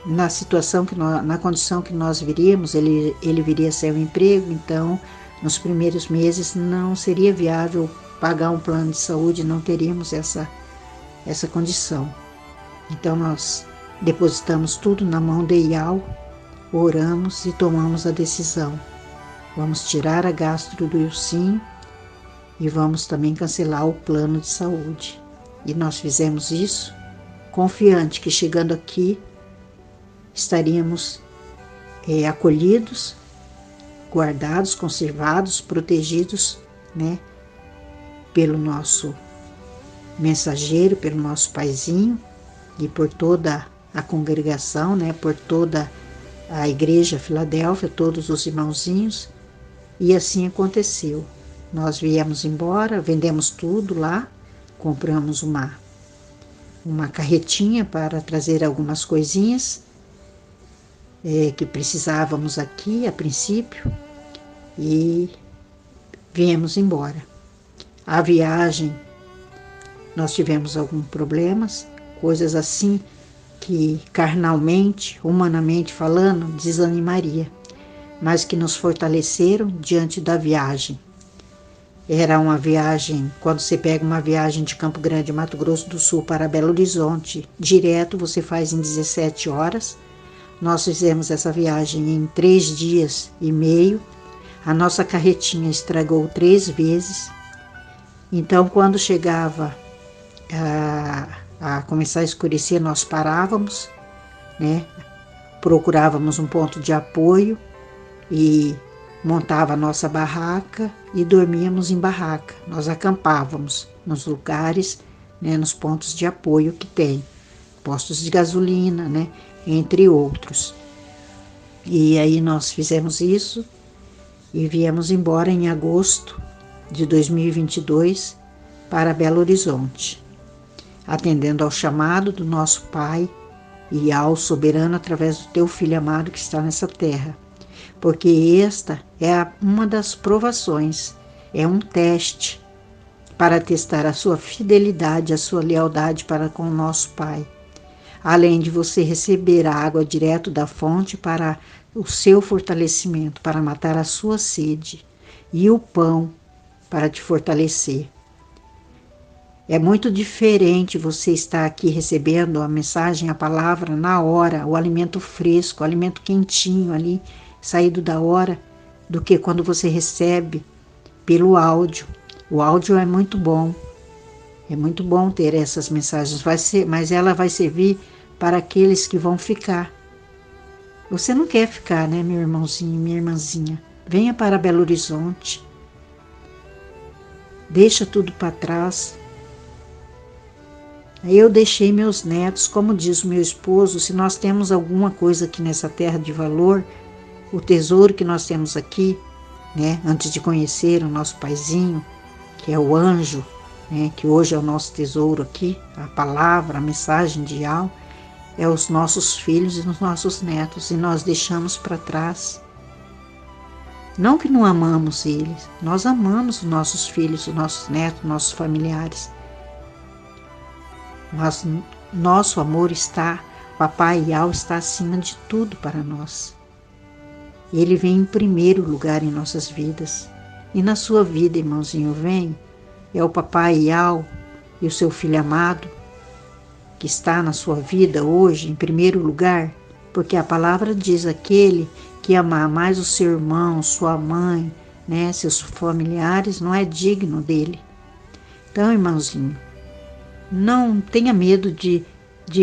na situação, na condição que nós viríamos, ele viria sem um emprego, então nos primeiros meses não seria viável pagar um plano de saúde, não teríamos essa condição. Então nós depositamos tudo na mão de IAL, oramos e tomamos a decisão. Vamos tirar a gastro do Wilsinho e vamos também cancelar o plano de saúde. E nós fizemos isso confiante que chegando aqui estaríamos acolhidos, guardados, conservados, protegidos, né, pelo nosso mensageiro, pelo nosso paizinho e por toda a congregação, né, por toda a igreja Filadélfia, todos os irmãozinhos, e assim aconteceu. Nós viemos embora, vendemos tudo lá, compramos uma carretinha para trazer algumas coisinhas que precisávamos aqui a princípio e viemos embora. A viagem, nós tivemos alguns problemas, coisas assim que carnalmente, humanamente falando, desanimaria, mas que nos fortaleceram diante da viagem. Era uma viagem, quando você pega uma viagem de Campo Grande, Mato Grosso do Sul para Belo Horizonte, direto você faz em 17 horas. Nós fizemos essa viagem em 3 dias e meio. A nossa carretinha estragou 3 vezes. Então, quando chegava a começar a escurecer, nós parávamos, né? Procurávamos um ponto de apoio e montava a nossa barraca e dormíamos em barraca. Nós acampávamos nos lugares, né, nos pontos de apoio que tem, postos de gasolina, né, entre outros. E aí nós fizemos isso e viemos embora em agosto de 2022 para Belo Horizonte, atendendo ao chamado do nosso Pai e ao soberano através do teu Filho amado que está nessa terra. Porque esta é uma das provações, é um teste para testar a sua fidelidade, a sua lealdade para com o nosso Pai. Além de você receber a água direto da fonte para o seu fortalecimento, para matar a sua sede, e o pão para te fortalecer. É muito diferente você estar aqui recebendo a mensagem, a palavra na hora, o alimento fresco, o alimento quentinho ali, saído da hora, do que quando você recebe pelo áudio. O áudio é muito bom ter essas mensagens, mas ela vai servir para aqueles que vão ficar. Você não quer ficar, né, meu irmãozinho, minha irmãzinha? Venha para Belo Horizonte, deixa tudo para trás. Eu deixei meus netos, como diz o meu esposo, se nós temos alguma coisa aqui nessa terra de valor, o tesouro que nós temos aqui, né, antes de conhecer o nosso paizinho, que é o anjo, né, que hoje é o nosso tesouro aqui, a palavra, a mensagem de Al, é os nossos filhos e os nossos netos, e nós deixamos para trás. Não que não amamos eles, nós amamos os nossos filhos, os nossos netos, nossos familiares, mas nosso amor está, Papai Al está acima de tudo para nós. Ele vem em primeiro lugar em nossas vidas. E na sua vida, irmãozinho, vem é o papai Iau e o seu filho amado, que está na sua vida hoje em primeiro lugar, porque a palavra diz: aquele que amar mais o seu irmão, sua mãe, né, seus familiares, não é digno dele. Então, irmãozinho, não tenha medo de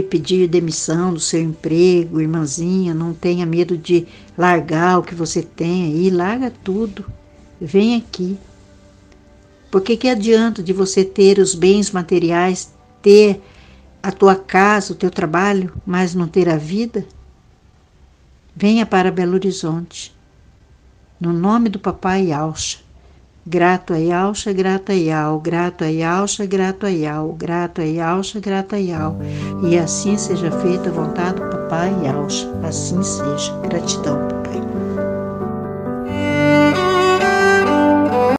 pedir demissão do seu emprego, irmãzinha, não tenha medo de largar o que você tem aí, larga tudo, vem aqui. Porque que adianta de você ter os bens materiais, ter a tua casa, o teu trabalho, mas não ter a vida? Venha para Belo Horizonte, no nome do papai Yaucha. Grato a Yaucha, grato a Iau, grato a Yaucha, grato a Iau, grato a Yaucha, grato a Iau. E assim seja feita a vontade do papai Yaucha, assim seja. Gratidão, papai.